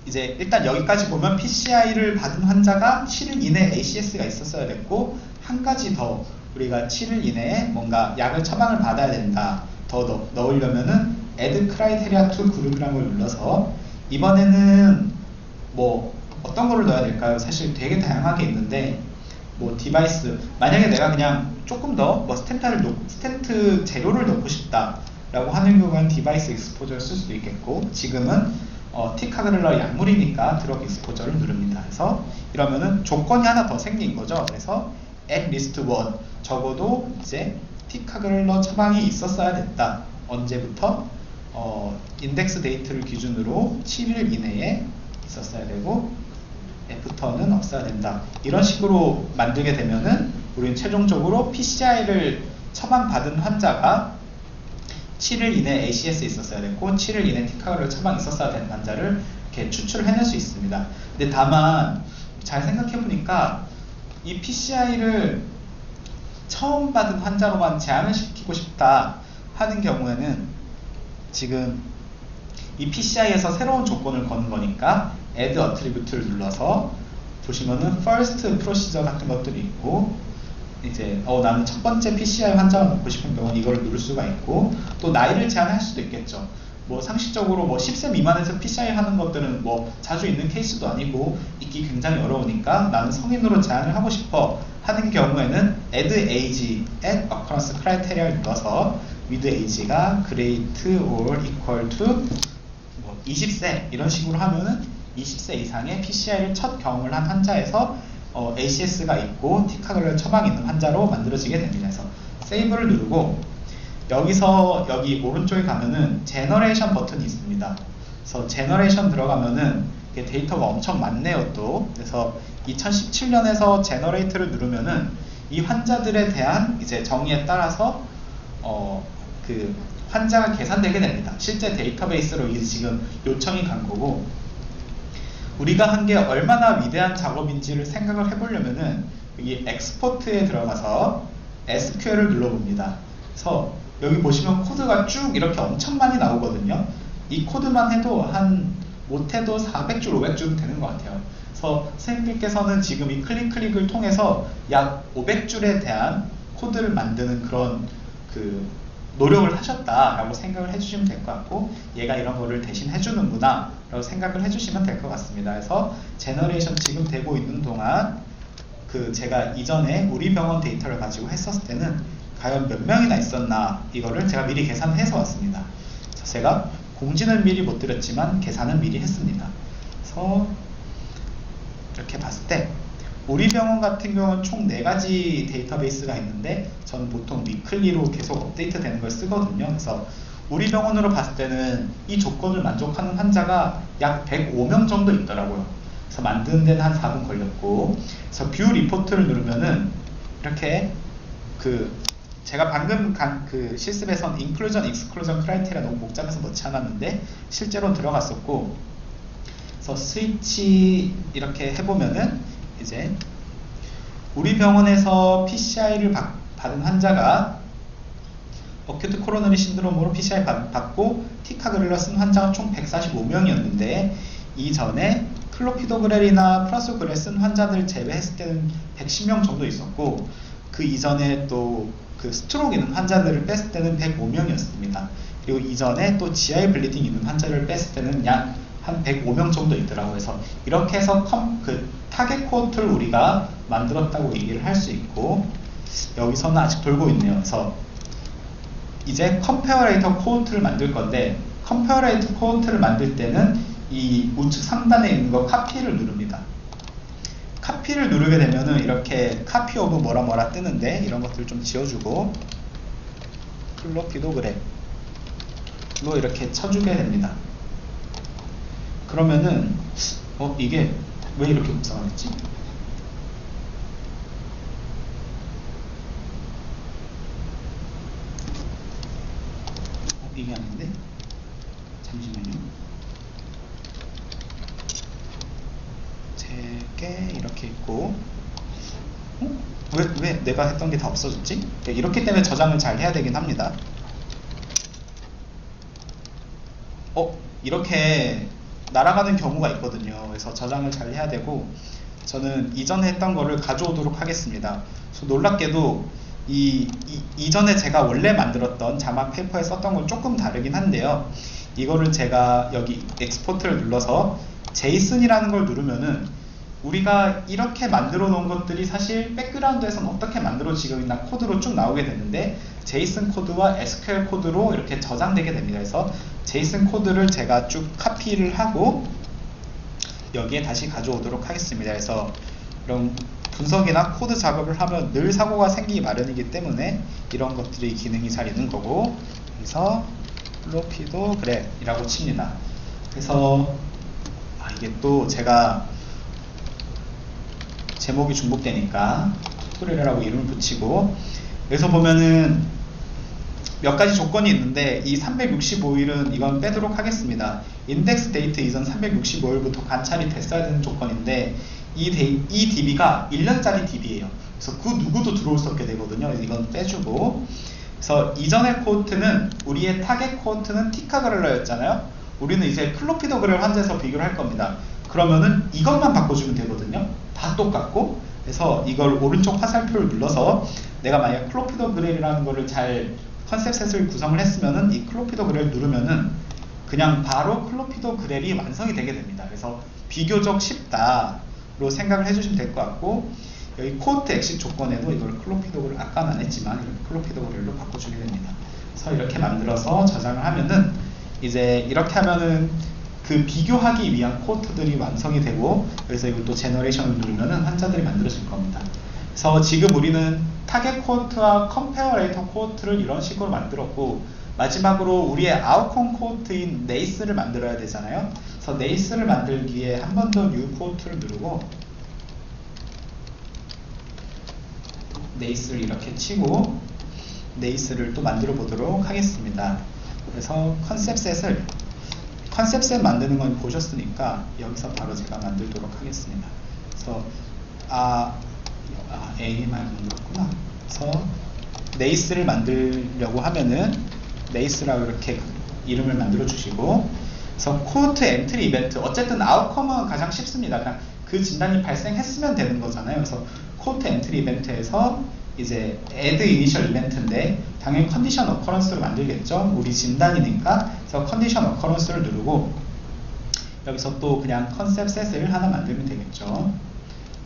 이제 일단 여기까지 보면 PCI를 받은 환자가 7일 이내 ACS가 있었어야 됐고, 한 가지 더 우리가 7일 이내에 뭔가 약을 처방을 받아야 된다, 더 넣으려면은 Add Criteria to Group이라는 걸 눌러서, 이번에는 뭐 어떤 거를 넣어야 될까요? 사실 되게 다양하게 있는데, 뭐 디바이스, 만약에 내가 그냥 조금 더 뭐 스텐트 재료를 넣고 싶다 라고 하는 경우는 디바이스 익스포저를 쓸 수도 있겠고, 지금은 티카그렐러 약물이니까 드럭 익스포저를 누릅니다. 그래서 이러면은 조건이 하나 더 생긴 거죠. 그래서 at least 1, 적어도 이제 티카그렐러 처방이 있었어야 됐다. 언제부터? 인덱스 데이트를 기준으로 7일 이내에 있었어야 되고, 애프터는 없어야 된다. 이런 식으로 만들게 되면은 우리는 최종적으로 PCI를 처방받은 환자가 7일 이내 ACS에 있었어야 됐고 7일 이내 티카그렐러 처방이 있었어야 되는 환자를 이렇게 추출을 해낼 수 있습니다. 근데 다만 잘 생각해 보니까 이 PCI를 처음 받은 환자로만 제한을 시키고 싶다 하는 경우에는 지금 이 PCI에서 새로운 조건을 거는 거니까 add attribute를 눌러서 보시면은 first procedure 같은 것들이 있고, 이제 나는 첫 번째 PCI 환자가 넣고 싶은 경우는 이걸 누를 수가 있고, 또 나이를 제한할 수도 있겠죠. 뭐 상식적으로 뭐 10세 미만에서 PCI 하는 것들은 뭐 자주 있는 케이스도 아니고 있기 굉장히 어려우니까 나는 성인으로 제한을 하고 싶어 하는 경우에는 add age at occurrence criteria를 눌러서 with age가 great or equal to 뭐 20세 이런 식으로 하면은 20세 이상의 PCI를 첫 경험을 한 환자에서 ACS가 있고 티카그를 처방이 있는 환자로 만들어지게 됩니다. 그래서 세이브를 누르고 여기서 여기 오른쪽에 가면은 제너레이션 버튼이 있습니다. 그래서 제너레이션 들어가면은 이게 데이터가 엄청 많네요 또. 그래서 2017년에서 제너레이트를 누르면은 이 환자들에 대한 이제 정의에 따라서 그 환자가 계산되게 됩니다. 실제 데이터베이스로 이게 지금 요청이 간 거고, 우리가 한 게 얼마나 위대한 작업인지를 생각을 해보려면은 여기 엑스포트에 들어가서 SQL을 눌러봅니다. 그래서 여기 보시면 코드가 쭉 이렇게 엄청 많이 나오거든요. 이 코드만 해도 한 못해도 400줄, 500줄 되는 것 같아요. 그래서 선생님들께서는 지금 이 클릭을 통해서 약 500줄에 대한 코드를 만드는 그런 그 노력을 하셨다라고 생각을 해주시면 될 것 같고, 얘가 이런 거를 대신 해주는구나 라고 생각을 해주시면 될 것 같습니다. 그래서 제너레이션 지금 되고 있는 동안 그 제가 이전에 우리 병원 데이터를 가지고 했었을 때는 과연 몇 명이나 있었나 이거를 제가 미리 계산해서 왔습니다. 그래서 제가 공지는 미리 못 드렸지만 계산은 미리 했습니다. 그래서 이렇게 봤을 때 우리 병원 같은 경우는 총 4가지 데이터베이스가 있는데 저는 보통 위클리로 계속 업데이트 되는 걸 쓰거든요. 그래서 우리 병원으로 봤을 때는 이 조건을 만족하는 환자가 약 105명 정도 있더라고요. 그래서 만드는 데는 한 4분 걸렸고, 그래서 뷰 리포트를 누르면은 이렇게 그 제가 방금 간 그 실습에선 inclusion, exclusion criteria 너무 복잡해서 넣지 않았는데 실제로 들어갔었고, 그래서 스위치 이렇게 해보면은 이제 우리 병원에서 PCI를 받은 환자가 어큐트 코로너리 신드롬으로 PCI 받고 티카그렐러 쓴 환자가 총 145명이었는데 이전에 클로피도그렐이나 프라소그렐 쓴 환자들 제외했을 때는 110명 정도 있었고, 그 이전에 또 그 스트로크 있는 환자들을 뺐을 때는 105명이었습니다. 그리고 이전에 또 GI 블리딩 있는 환자를 뺐을 때는 약 한 105명 정도 있더라고요. 그래서 이렇게 해서 그 타겟 코호트를 우리가 만들었다고 얘기를 할 수 있고, 여기서는 아직 돌고 있네요. 그래서 이제 컴페어레이터 코호트를 만들 건데, 컴페어레이터 코호트를 만들 때는 이 우측 상단에 있는 거 카피를 누릅니다. 카피를 누르게 되면은 이렇게 카피 오브 뭐라 뜨는데 이런 것들을 좀 지워주고 클로피도그램로 이렇게 쳐주게 됩니다. 그러면은 이게 왜 이렇게 묵상하겠지? 이게 아닌데? 잠시만요. 제게 이렇게 있고, 왜 내가 했던 게 다 없어졌지? 이렇기 때문에 저장을 잘 해야 되긴 합니다. 이렇게 날아가는 경우가 있거든요. 그래서 저장을 잘 해야 되고, 저는 이전에 했던 거를 가져오도록 하겠습니다. 그래서 놀랍게도 이전에 제가 원래 만들었던 자막 페이퍼에 썼던 건 조금 다르긴 한데요. 이거를 제가 여기 엑스포트를 눌러서 제이슨이라는 걸 누르면은 우리가 이렇게 만들어 놓은 것들이 사실 백그라운드에서는 어떻게 만들어지고 있나 코드로 쭉 나오게 되는데, 제이슨 코드와 SQL 코드로 이렇게 저장되게 됩니다. 그래서 제이슨 코드를 제가 쭉 카피를 하고 여기에 다시 가져오도록 하겠습니다. 그래서 이런 분석이나 코드 작업을 하면 늘 사고가 생기기 마련이기 때문에 이런 것들이 기능이 잘 있는 거고, 그래서 플로피도 그래 이라고 칩니다. 그래서 이게 또 제가 제목이 중복되니까 튜토리얼이라고 이름을 붙이고, 여기서 보면은 몇 가지 조건이 있는데 이 365일은 이건 빼도록 하겠습니다. 인덱스 데이트 이전 365일부터 관찰이 됐어야 되는 조건인데 이 DB가 1년짜리 DB예요. 그래서 그 누구도 들어올 수 없게 되거든요. 이건 빼주고. 그래서 이전의 코호트는 우리의 타겟 코호트는 티카그렐러였잖아요. 우리는 이제 클로피도그렐 환자에서 비교를 할 겁니다. 그러면은 이것만 바꿔주면 되거든요. 다 똑같고. 그래서 이걸 오른쪽 화살표를 눌러서 내가 만약 클로피도그렐이라는 거를 잘 컨셉셋을 구성을 했으면은 이 클로피도그렐 누르면은 그냥 바로 클로피도그렐이 완성이 되게 됩니다. 그래서 비교적 쉽다로 생각을 해주시면 될 것 같고, 여기 코호트 엑식 조건에도 이걸 클로피도그렐 아까는 안 했지만 이렇게 클로피도그렐로 바꿔주게 됩니다. 그래서 이렇게 만들어서 저장을 하면은 이제 이렇게 하면은 그 비교하기 위한 코호트들이 완성이 되고, 그래서 이걸 또 제너레이션을 누르면은 환자들이 만들어질 겁니다. 그래서 지금 우리는 타겟 코호트와 컴페어레이터 코호트를 이런 식으로 만들었고, 마지막으로 우리의 아웃컴 코호트인 네이스를 만들어야 되잖아요. 그래서 네이스를 만들기 위해 한 번 더 뉴 코호트를 누르고 네이스를 이렇게 치고 네이스를 또 만들어 보도록 하겠습니다. 그래서 컨셉셋 만드는 건 보셨으니까 여기서 바로 제가 만들도록 하겠습니다. 그래서 AMI 만들었구나. 그래서 네이스를 만들려고 하면은 네이스라고 이렇게 이름을 만들어 주시고, 그래서 코호트 엔트리 이벤트, 어쨌든 아웃컴은 가장 쉽습니다. 그냥 그 진단이 발생했으면 되는 거잖아요. 그래서 코호트 엔트리 이벤트에서 이제 add initial 이벤트인데 당연히 컨디션 어커런스로 만들겠죠. 우리 진단이니까. 그래서 컨디션 어커런스를 누르고 여기서 또 그냥 컨셉 셋을 하나 만들면 되겠죠.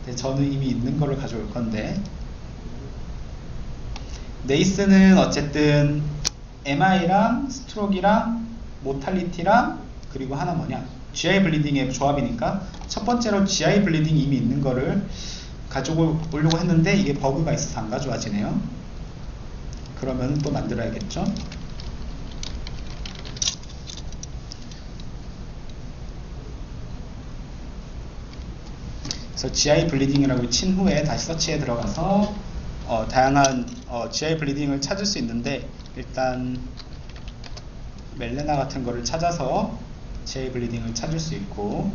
근데 저는 이미 있는 거를 가져올 건데, 네이스는 어쨌든 MI랑 스트로크랑 모탈리티랑 그리고 하나 뭐냐, GI 블리딩의 조합이니까 첫 번째로 GI 블리딩 이미 있는 거를 가져오려고 했는데 이게 버그가 있어서 안 가져와지네요. 그러면 또 만들어야겠죠. 그래서 GI 블리딩이라고 친 후에 다시 서치에 들어가서 다양한 GI 블리딩을 찾을 수 있는데, 일단 멜레나 같은 거를 찾아서 GI 블리딩을 찾을 수 있고,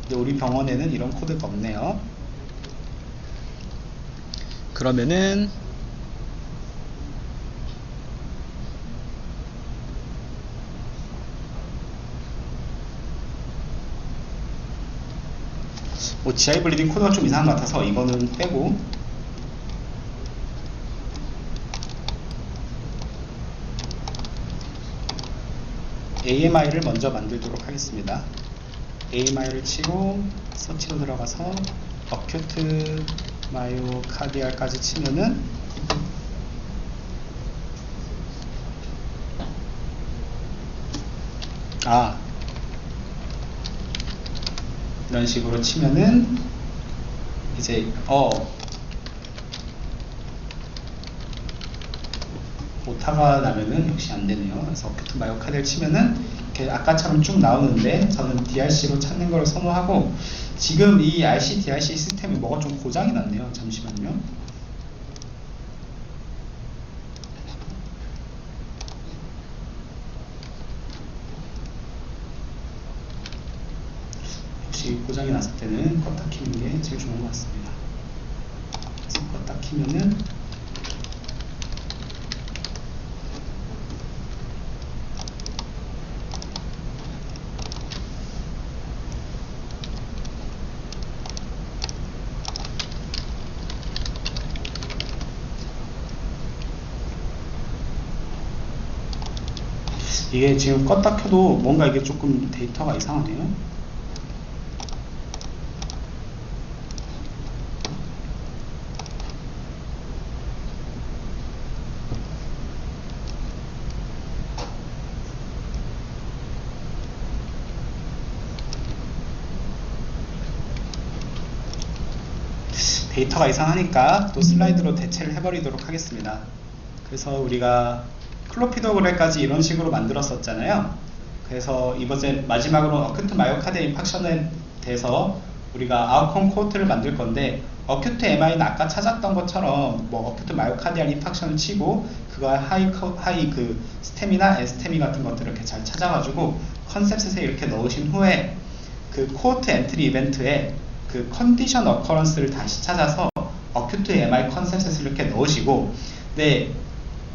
근데 우리 병원에는 이런 코드가 없네요. 그러면은 GI 블리딩 코드가 좀 이상한 것 같아서 이거는 빼고, AMI를 먼저 만들도록 하겠습니다. AMI를 치고 서치로 들어가서 어큐트 마요카디알까지 치면은 이런 식으로 치면은 이제 오타가 나면은 역시 안 되네요. 그래서 어큐트 마요카디알 치면은 이렇게 아까처럼 쭉 나오는데, 저는 DRC로 찾는 걸 선호하고, 지금 이 RC DRC 시스템이 뭐가 좀 고장이 났네요. 잠시만요. 혹시 고장이 났을 때는 껐다 키는 게 제일 좋은 것 같습니다. 그래서 껐다 키면은 이게 지금 껐다 켜도 뭔가 이게 조금 데이터가 이상하네요. 데이터가 이상하니까 또 슬라이드로 대체를 해버리도록 하겠습니다. 그래서 우리가 클로피도그렐까지 이런 식으로 만들었었잖아요. 그래서 이번에 마지막으로 어큐트 마요카디알 인팍션에 대해서 우리가 아웃컴 코호트를 만들 건데, 어큐트 MI는 아까 찾았던 것처럼 뭐 어큐트 마요카디알 인팍션을 치고 그거 하이 그 스테미나 에스테미 같은 것들을 이렇게 잘 찾아가지고 컨셉셋에 이렇게 넣으신 후에 그 코호트 엔트리 이벤트에 그 컨디션 어커런스를 다시 찾아서 어큐트 MI 컨셉셋을 이렇게 넣으시고, 네,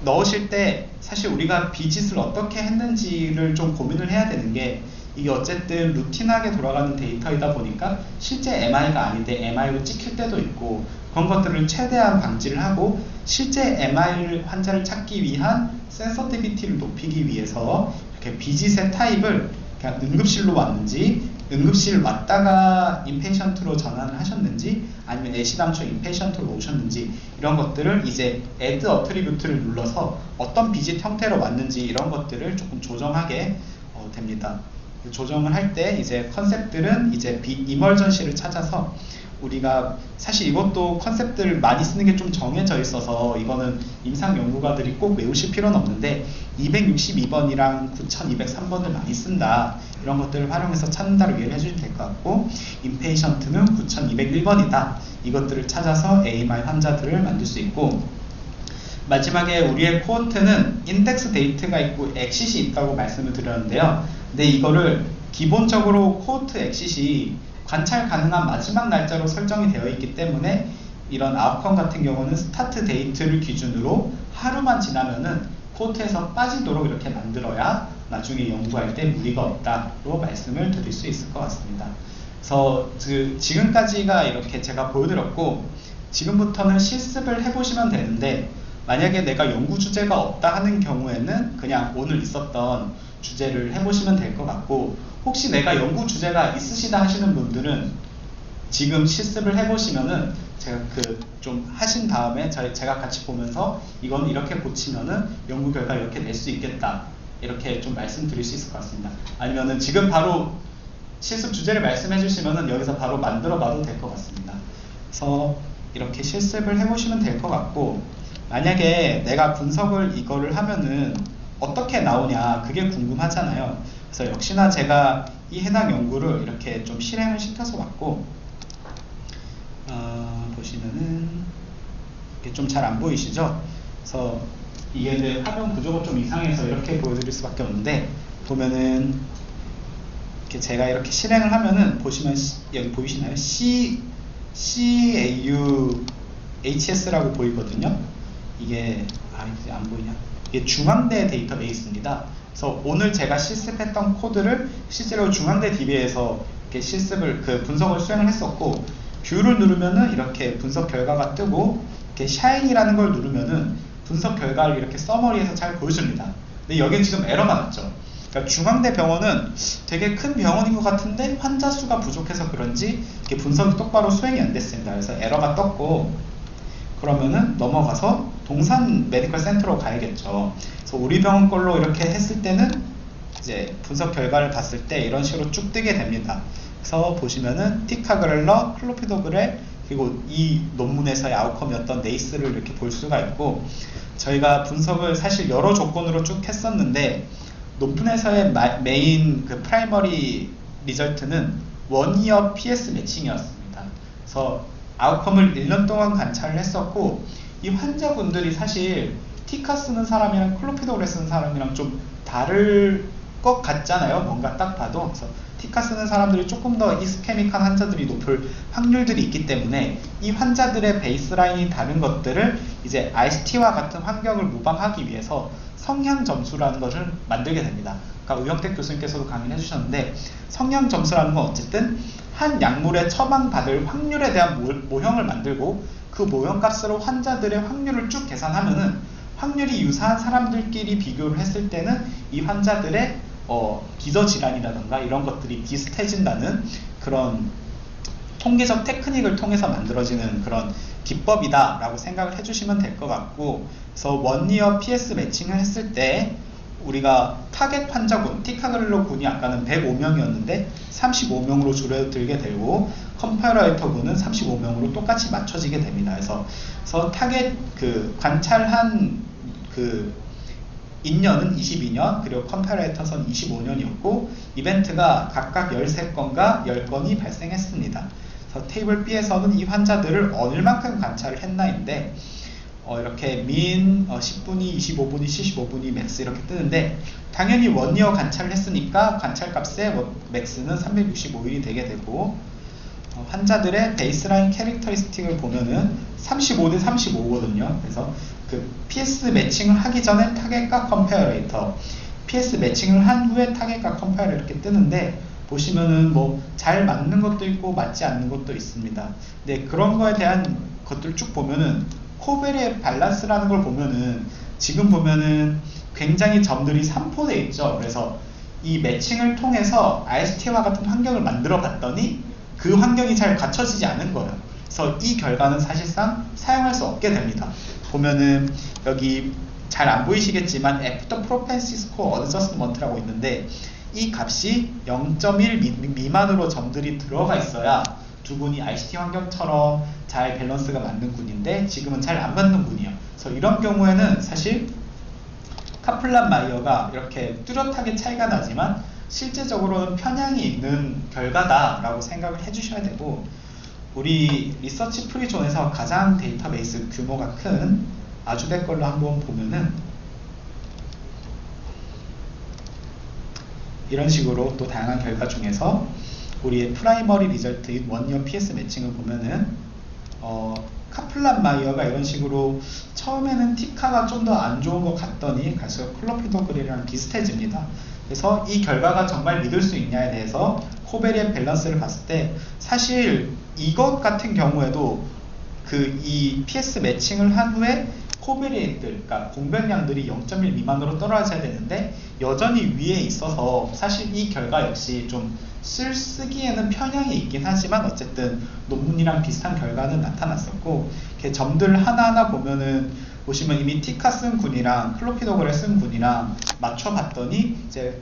넣으실 때 사실 우리가 비짓을 어떻게 했는지를 좀 고민을 해야 되는 게, 이게 어쨌든 루틴하게 돌아가는 데이터이다 보니까 실제 MI가 아닌데 MI로 찍힐 때도 있고, 그런 것들을 최대한 방지를 하고 실제 MI 환자를 찾기 위한 센서티비티를 높이기 위해서 이렇게 비짓의 타입을 그냥 응급실로 왔는지, 응급실 왔다가 인페이션트로 전환을 하셨는지, 아니면 애시당초 인페이션트로 오셨는지, 이런 것들을 이제 add attribute를 눌러서 어떤 비짓 형태로 왔는지 이런 것들을 조금 조정하게 됩니다. 조정을 할 때 이제 컨셉들은 이제 이멀전시를 찾아서, 우리가 사실 이것도 컨셉들을 많이 쓰는 게 좀 정해져 있어서 이거는 임상 연구가들이 꼭 외우실 필요는 없는데, 262번이랑 9203번을 많이 쓴다, 이런 것들을 활용해서 찾는다를 이해를 해주시면 될 것 같고, 인페이션트는 9201번이다, 이것들을 찾아서 AMI 환자들을 만들 수 있고, 마지막에 우리의 코호트는 인덱스 데이트가 있고 엑싯이 있다고 말씀을 드렸는데요. 근데 이거를 기본적으로 코호트 엑싯이 관찰 가능한 마지막 날짜로 설정이 되어 있기 때문에, 이런 아웃컴 같은 경우는 스타트 데이트를 기준으로 하루만 지나면은 코호트에서 빠지도록 이렇게 만들어야 나중에 연구할 때 무리가 없다로 말씀을 드릴 수 있을 것 같습니다. 그래서 지금까지가 이렇게 제가 보여드렸고, 지금부터는 실습을 해보시면 되는데, 만약에 내가 연구 주제가 없다 하는 경우에는 그냥 오늘 있었던 주제를 해보시면 될 것 같고, 혹시 내가 연구 주제가 있으시다 하시는 분들은 지금 실습을 해보시면은 제가 좀 하신 다음에 제가 같이 보면서 이건 이렇게 고치면은 연구 결과 이렇게 낼 수 있겠다, 이렇게 좀 말씀드릴 수 있을 것 같습니다. 아니면은 지금 바로 실습 주제를 말씀해 주시면은 여기서 바로 만들어 봐도 될 것 같습니다. 그래서 이렇게 실습을 해보시면 될 것 같고, 만약에 내가 분석을 이거를 하면은 어떻게 나오냐, 그게 궁금하잖아요. 그래서 역시나 제가 이 해당 연구를 이렇게 좀 실행을 시켜서 왔고, 보시면은 이게 좀 잘 안 보이시죠? 그래서 이게 내 화면 구조가 좀 이상해서 이렇게 보여드릴 수밖에 없는데, 보면은 이렇게 제가 이렇게 실행을 하면은 보시면 여기 보이시나요? CAUHS라고 보이거든요. 이게 이제 안 보이냐? 이게 중앙대 데이터베이스입니다. 그래서 오늘 제가 실습했던 코드를 실제로 중앙대 DB에서 이렇게 실습을 분석을 수행을 했었고, 뷰를 누르면은 이렇게 분석 결과가 뜨고, 이렇게 샤인이라는 걸 누르면은 분석 결과를 이렇게 서머리에서 잘 보여줍니다. 근데 여기는 지금 에러가 났죠. 그러니까 중앙대 병원은 되게 큰 병원인 것 같은데 환자 수가 부족해서 그런지 이렇게 분석이 똑바로 수행이 안 됐습니다. 그래서 에러가 떴고, 그러면은 넘어가서 동산 메디컬 센터로 가야겠죠. 그래서 우리 병원 걸로 이렇게 했을 때는 이제 분석 결과를 봤을 때 이런 식으로 쭉 뜨게 됩니다. 그래서 보시면은 티카그렐러, 클로피도그렐, 그리고 이 논문에서의 아웃컴이었던 네이스를 이렇게 볼 수가 있고, 저희가 분석을 사실 여러 조건으로 쭉 했었는데, 논문에서의 메인 프라이머리 리절트는 원이어 PS 매칭이었습니다. 그래서 아웃컴을 1년 동안 관찰을 했었고, 이 환자분들이 사실 티카 쓰는 사람이랑 클로피도그렐 쓰는 사람이랑 좀 다를 것 같잖아요. 뭔가 딱 봐도. 그래서 티카 쓰는 사람들이 조금 더 이스케믹한 환자들이 높을 확률들이 있기 때문에, 이 환자들의 베이스라인이 다른 것들을 이제 RCT와 같은 환경을 모방하기 위해서 성향 점수라는 것을 만들게 됩니다. 아까 우영택 교수님께서도 강의를 해주셨는데, 성향 점수라는 건 어쨌든 한 약물에 처방받을 확률에 대한 모형을 만들고, 그 모형 값으로 환자들의 확률을 쭉 계산하면은 확률이 유사한 사람들끼리 비교를 했을 때는 이 환자들의 기저질환이라든가 이런 것들이 비슷해진다는 그런 통계적 테크닉을 통해서 만들어지는 그런 기법이다 라고 생각을 해주시면 될 것 같고, 그래서 원이어 PS 매칭을 했을 때 우리가 타겟 환자군, 티카그렐러 군이 아까는 105명이었는데 35명으로 줄어들게 되고, 컴파레이터 군은 35명으로 똑같이 맞춰지게 됩니다. 그래서 타겟 관찰한 인년은 22년, 그리고 컴파레이터선 25년이었고, 이벤트가 각각 13건과 10건이 발생했습니다. 그래서 테이블 B에서는 이 환자들을 얼만큼 관찰을 했나인데, 이렇게 민 10분이, 25분이, 75분이 맥스 이렇게 뜨는데, 당연히 원이어 관찰을 했으니까 관찰값의 맥스는 365일이 되게 되고, 환자들의 베이스라인 캐릭터리스틱을 보면은 35대 35거든요. 그래서 그 PS 매칭을 하기 전에 타겟과 컴페어레이터, PS 매칭을 한 후에 타겟과 컴페어레이터 이렇게 뜨는데, 보시면은 뭐 잘 맞는 것도 있고 맞지 않는 것도 있습니다. 근데 그런 거에 대한 것들 쭉 보면은 코베리의 밸런스라는 걸 보면은 지금 보면은 굉장히 점들이 산포되어 있죠. 그래서 이 매칭을 통해서 RST와 같은 환경을 만들어 봤더니 그 환경이 잘 갖춰지지 않은 거예요. 그래서 이 결과는 사실상 사용할 수 없게 됩니다. 보면은 여기 잘 안 보이시겠지만 애프터 프로펜시 스코어 어드저스먼트라고 있는데, 이 값이 0.1 미만으로 점들이 들어가 있어야 두 군이 RCT 환경처럼 잘 밸런스가 맞는 군인데, 지금은 잘 안 맞는 군이에요. 그래서 이런 경우에는 사실 카플란 마이어가 이렇게 뚜렷하게 차이가 나지만 실제적으로는 편향이 있는 결과다라고 생각을 해주셔야 되고, 우리 리서치 프리존에서 가장 데이터베이스 규모가 큰 아주대 걸로 한번 보면은 이런 식으로 또 다양한 결과 중에서 우리의 프라이머리 리절트인 원이어 PS 매칭을 보면은 카플란 마이어가 이런 식으로 처음에는 티카가 좀 더 안 좋은 것 같더니 갈수록 클로피도그램이랑 비슷해집니다. 그래서 이 결과가 정말 믿을 수 있냐에 대해서 코베리의 밸런스를 봤을 때 사실 이것 같은 경우에도 그 이 PS 매칭을 한 후에 코베리들, 그러니까 공변량들이 0.1 미만으로 떨어져야 되는데 여전히 위에 있어서 사실 이 결과 역시 좀 쓰기에는 편향이 있긴 하지만 어쨌든 논문이랑 비슷한 결과는 나타났었고, 이렇게 점들 하나하나 보면은 보시면 이미 티카 쓴 군이랑 클로피도그램 쓴 군이랑 맞춰봤더니 이제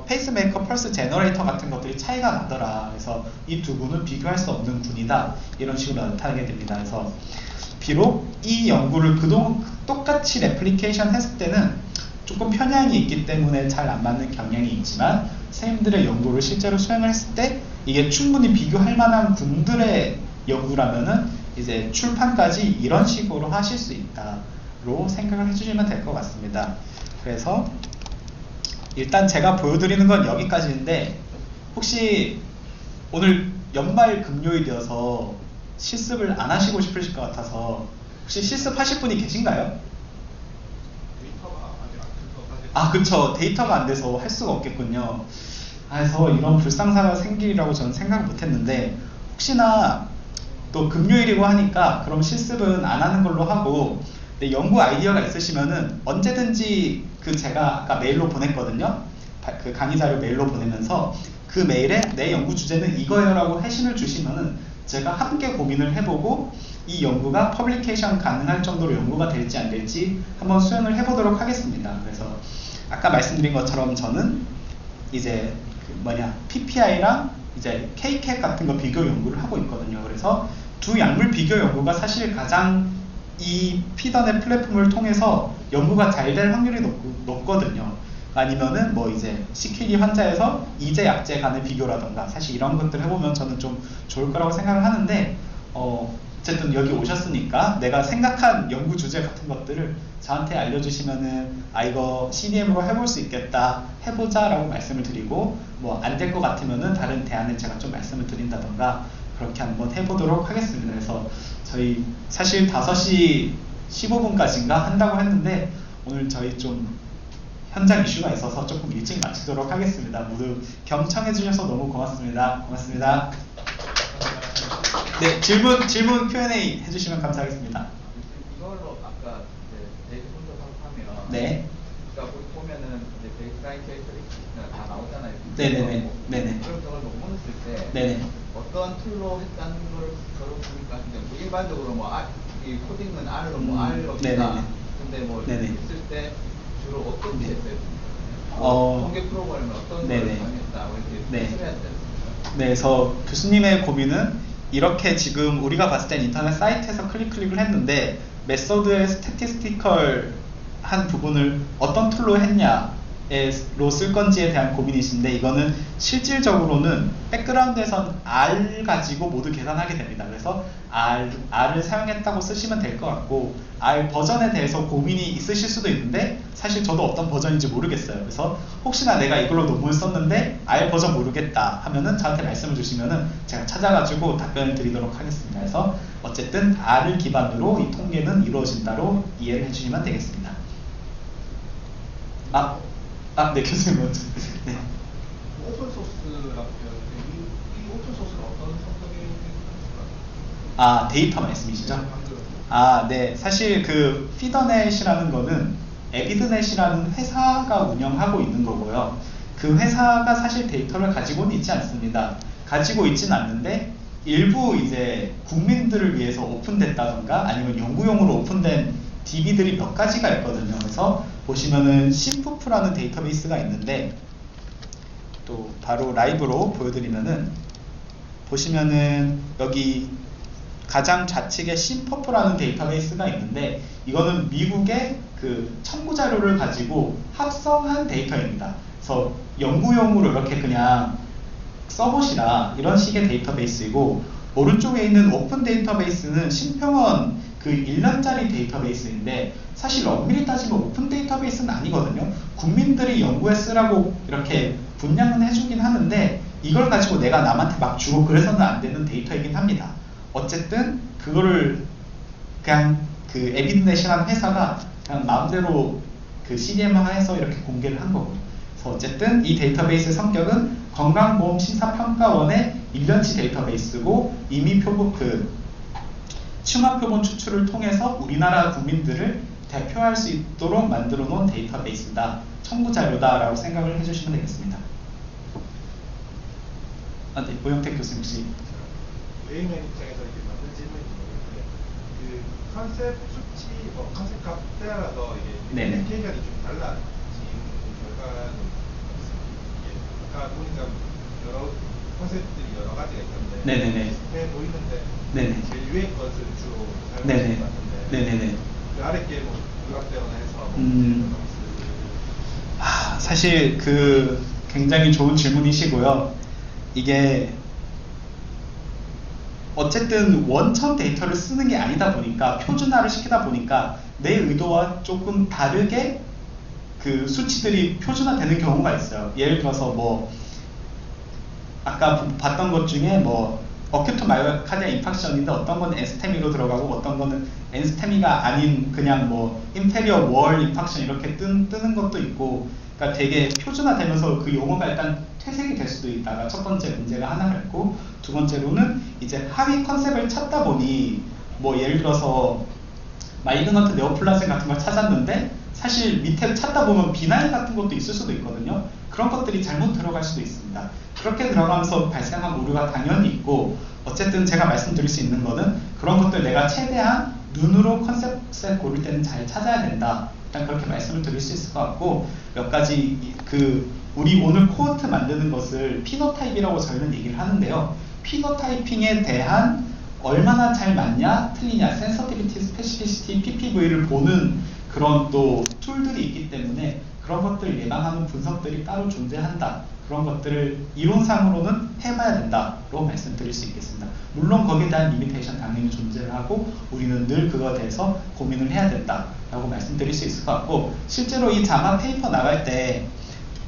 페이스메이커 펄스 제너레이터 같은 것들이 차이가 나더라. 그래서 이 두 군은 비교할 수 없는 군이다. 이런 식으로 나타나게 됩니다. 그래서 비록 이 연구를 그동안 똑같이 레플리케이션 했을 때는 조금 편향이 있기 때문에 잘 안 맞는 경향이 있지만, 선생님들의 연구를 실제로 수행을 했을 때 이게 충분히 비교할 만한 군들의 연구라면은 이제 출판까지 이런 식으로 하실 수 있다로 생각을 해주시면 될 것 같습니다. 그래서 일단 제가 보여드리는 건 여기까지인데, 혹시 오늘 연말 금요일이어서 실습을 안 하시고 싶으실 것 같아서 혹시 실습하실 분이 계신가요? 데이터가 아직 안 돼서 아, 그쵸. 데이터가 안 돼서 할 수가 없겠군요. 그래서 이런 불상사가 생기리라고 저는 생각 못 했는데, 혹시나 또 금요일이고 하니까 그럼 실습은 안 하는 걸로 하고, 연구 아이디어가 있으시면은 언제든지 그 제가 아까 메일로 보냈거든요. 그 강의 자료 메일로 보내면서 그 메일에 내 연구 주제는 이거예요 라고 회신을 주시면은 제가 함께 고민을 해보고 이 연구가 퍼블리케이션 가능할 정도로 연구가 될지 안 될지 한번 수행을 해보도록 하겠습니다. 그래서 아까 말씀드린 것처럼 저는 이제 PPI랑 이제 KCAT 같은 거 비교 연구를 하고 있거든요. 그래서 두 약물 비교 연구가 사실 가장 이 피던의 플랫폼을 통해서 연구가 잘 될 확률이 높거든요. 아니면은 뭐 이제 CKD 환자에서 이제 약제 간의 비교라던가, 사실 이런 것들 해보면 저는 좀 좋을 거라고 생각을 하는데, 어쨌든 여기 오셨으니까 내가 생각한 연구 주제 같은 것들을 저한테 알려주시면은 이거 CDM으로 해볼 수 있겠다, 해보자 라고 말씀을 드리고, 뭐 안 될 것 같으면은 다른 대안을 제가 좀 말씀을 드린다던가 그렇게 한번 해보도록 하겠습니다. 그래서 저희 사실 5시 15분까지인가 한다고 했는데 오늘 저희 좀 현장 이슈가 있어서 조금 일찍 마치도록 하겠습니다. 모두 경청해 주셔서 너무 고맙습니다. 고맙습니다. 네, 질문 Q&A 해주시면 감사하겠습니다. 이걸로 아까 데이터 분석하면 네. 그러니까 보면은 이제 베이스라인 캐릭터리스틱가 다 나오잖아요. 네네네. 네네. 그럼 저걸 논문을 쓸 때 네네. 어떤 툴로 했다는 걸 들어보니까 뭐 일반적으로 이 코딩은 R로 R로 네네네. 했다. 근데 뭐 네네. 있을 때 주로 어떻게 했어요? 통계 프로그램을 어떤 걸 네네. 사용했다. 이렇게 네. 해야 돼요. 네, 그래서 교수님의 고민은 이렇게 지금 우리가 봤을 땐 인터넷 사이트에서 클릭을 했는데 메소드의 스태티스티컬 한 부분을 어떤 툴로 했냐 쓸 건지에 대한 고민이신데, 이거는 실질적으로는 백그라운드에선 R 가지고 모두 계산하게 됩니다. 그래서 R을 사용했다고 쓰시면 될 것 같고, R 버전에 대해서 고민이 있으실 수도 있는데 사실 저도 어떤 버전인지 모르겠어요. 그래서 혹시나 내가 이걸로 논문을 썼는데 R 버전 모르겠다 하면은 저한테 말씀을 주시면은 제가 찾아가지고 답변을 드리도록 하겠습니다. 그래서 어쨌든 R을 기반으로 이 통계는 이루어진다로 이해를 해주시면 되겠습니다. 네, 교수님 먼저. 네. 오픈 소스라고 표현하는데 이 오픈 소스는 어떤 성격의 아, 데이터 말씀이시죠? 네. 사실 그 피더넷이라는 거는 에비드넷이라는 회사가 운영하고 있는 거고요. 그 회사가 사실 데이터를 가지고는 있지 않습니다. 가지고 있지는 않는데 일부 이제 국민들을 위해서 오픈됐다던가 아니면 연구용으로 오픈된 DB들이 몇 가지가 있거든요. 그래서 보시면은 심프프라는 데이터베이스가 있는데, 또 바로 라이브로 보여드리면은 보시면은 여기 가장 좌측에 심퍼프라는 데이터베이스가 있는데, 이거는 미국의 그 첨부 자료를 가지고 합성한 데이터입니다. 그래서 연구용으로 이렇게 그냥 써보시라 이런 식의 데이터베이스이고, 오른쪽에 있는 오픈 데이터베이스는 신평원 그 1년짜리 데이터베이스인데, 사실 엄밀히 따지면 오픈 데이터베이스는 아니거든요. 국민들이 연구에 쓰라고 이렇게 분양은 해주긴 하는데 이걸 가지고 내가 남한테 막 주고 그래서는 안 되는 데이터이긴 합니다. 어쨌든 그거를 그냥 그 에비드넷이라는 회사가 그냥 마음대로 그 CDM화해서 이렇게 공개를 한 거고요. 그래서 어쨌든 이 데이터베이스의 성격은 건강보험심사평가원의 1년치 데이터베이스고, 이미 층화표본 추출을 통해서 우리나라 국민들을 대표할 수 있도록 만들어 놓은 데이터베이스다, 첨부자료다라고 생각을 해주시면 되겠습니다. 네, 오영택 교수님 혹시. 웨이맨 입장에서 이렇게 만든 질문이 있는데, 그 컨셉 수치, 컨셉 값 따라서 이게 네네. 캐리어이 좀 달라진 결과는 이게 아까 보니까 여러 컨셉들이 여러 가지가 있던데, 네네네. 해 보이는데 네네. 제일 위에 것을 주로 네네. 사용하는 것 같은데, 네네네. 그 아래 게 뭐 부각되거나 해서 사실 그 굉장히 좋은 질문이시고요. 이게 어쨌든 원천 데이터를 쓰는 게 아니다 보니까, 표준화를 시키다 보니까 내 의도와 조금 다르게 그 수치들이 표준화되는 경우가 있어요. 예를 들어서 뭐 아까 봤던 것 중에 뭐 어큐트 마이오카디아 인팍션인데 어떤 건 엔스테미로 들어가고 어떤 거는 엔스테미가 아닌 그냥 뭐 인페리어 월 인팍션 이렇게 뜨는 것도 있고, 그러니까 되게 표준화되면서 그 용어가 일단 퇴색이 될 수도 있다가 첫 번째 문제가 하나가 있고, 두 번째로는 이제 하위 컨셉을 찾다 보니 뭐 예를 들어서 마이그넌트 네오플라젠 같은 걸 찾았는데 사실 밑에 찾다 보면 비나일 같은 것도 있을 수도 있거든요. 그런 것들이 잘못 들어갈 수도 있습니다. 그렇게 들어가면서 발생한 오류가 당연히 있고, 어쨌든 제가 말씀드릴 수 있는 거는 그런 것들 내가 최대한 눈으로 컨셉 고를 때는 잘 찾아야 된다. 일단 그렇게 말씀을 드릴 수 있을 것 같고, 몇 가지 우리 오늘 코어트 만드는 것을 피노타입이라고 저희는 얘기를 하는데요. 피노타이핑에 대한 얼마나 잘 맞냐, 틀리냐, 센서티비티, 스페시피시티, PPV를 보는 그런 또 툴들이 있기 때문에 그런 것들을 예방하는 분석들이 따로 존재한다. 그런 것들을 이론상으로는 해봐야 된다로 말씀드릴 수 있겠습니다. 물론 거기에 대한 리미테이션 당연히 존재를 하고 우리는 늘 그거에 대해서 고민을 해야 된다라고 말씀드릴 수 있을 것 같고, 실제로 이 자마 페이퍼 나갈 때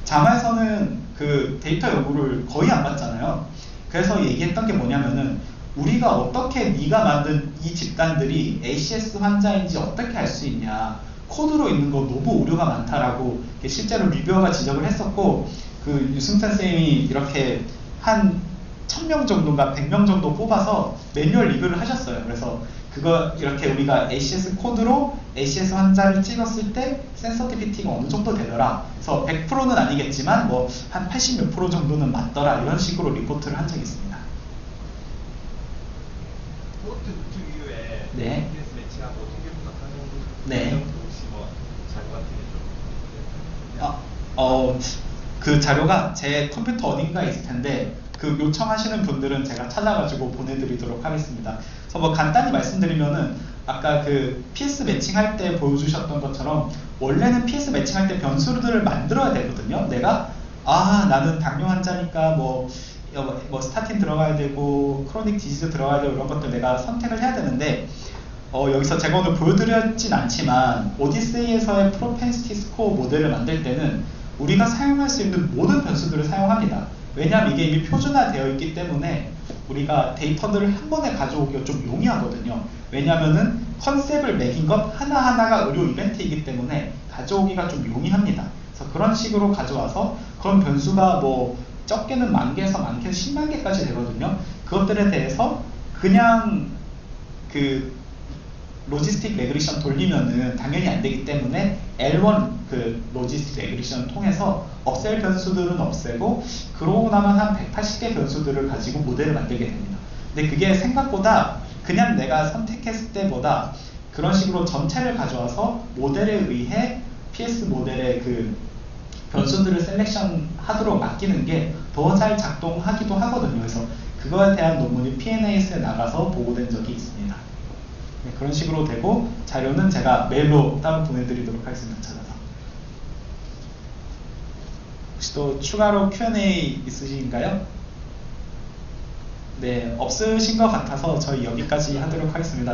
자마에서는 그 데이터 요구를 거의 안 받잖아요. 그래서 얘기했던 게 뭐냐면은 우리가 어떻게 네가 만든 이 집단들이 ACS 환자인지 어떻게 알 수 있냐, 코드로 있는 거 너무 오류가 많다라고 실제로 리뷰어가 지적을 했었고, 그 유승찬 선생님이 이렇게 한 1000명 정도인가 100명 정도 뽑아서 매뉴얼 리뷰를 하셨어요. 그래서 그거 이렇게 우리가 ACS 코드로 ACS 환자를 찍었을 때 센서티비티가 어느 정도 되더라. 그래서 100%는 아니겠지만 뭐 한 80몇 프로 정도는 맞더라. 이런 식으로 리포트를 한 적이 있습니다. 코어트 구축 이후에 네. TS 매치하고 통계 분석하는 네. 혹시 뭐 자료 같은 게 좀 그 자료가 제 컴퓨터 어딘가에 있을 텐데 그 요청하시는 분들은 제가 찾아가지고 보내드리도록 하겠습니다. 그래서 뭐 간단히 말씀드리면은 아까 그 PS 매칭할 때 보여주셨던 것처럼 원래는 PS 매칭할 때 변수들을 만들어야 되거든요. 내가 나는 당뇨 환자니까 뭐 스타틴 들어가야 되고 크로닉 디지즈 들어가야 되고 이런 것들 내가 선택을 해야 되는데 여기서 제가 오늘 보여드렸진 않지만 오디세이에서의 프로펜시티 스코어 모델을 만들 때는 우리가 사용할 수 있는 모든 변수들을 사용합니다. 왜냐하면 이게 이미 표준화되어 있기 때문에 우리가 데이터들을 한 번에 가져오기가 좀 용이하거든요. 왜냐하면은 컨셉을 매긴 것 하나하나가 의료 이벤트이기 때문에 가져오기가 좀 용이합니다. 그래서 그런 식으로 가져와서 그런 변수가 뭐 적게는 10,000개에서 많게는 10만 개까지 되거든요. 그것들에 대해서 그냥 그 로지스틱 레그레션 돌리면은 당연히 안 되기 때문에 L1 그 로지스틱 레그레션을 통해서 없앨 변수들은 없애고 그러고 나면 한 180개 변수들을 가지고 모델을 만들게 됩니다. 근데 그게 생각보다 그냥 내가 선택했을 때보다 그런 식으로 전체를 가져와서 모델에 의해 PS 모델의 그 변수들을 셀렉션 하도록 맡기는 게 더 잘 작동하기도 하거든요. 그래서 그거에 대한 논문이 PNAS에 나가서 보고된 적이 있습니다. 네, 그런 식으로 되고 자료는 제가 메일로 따로 보내드리도록 하겠습니다. 찾아서. 혹시 또 추가로 Q&A 있으신가요? 네, 없으신 것 같아서 저희 여기까지 하도록 하겠습니다.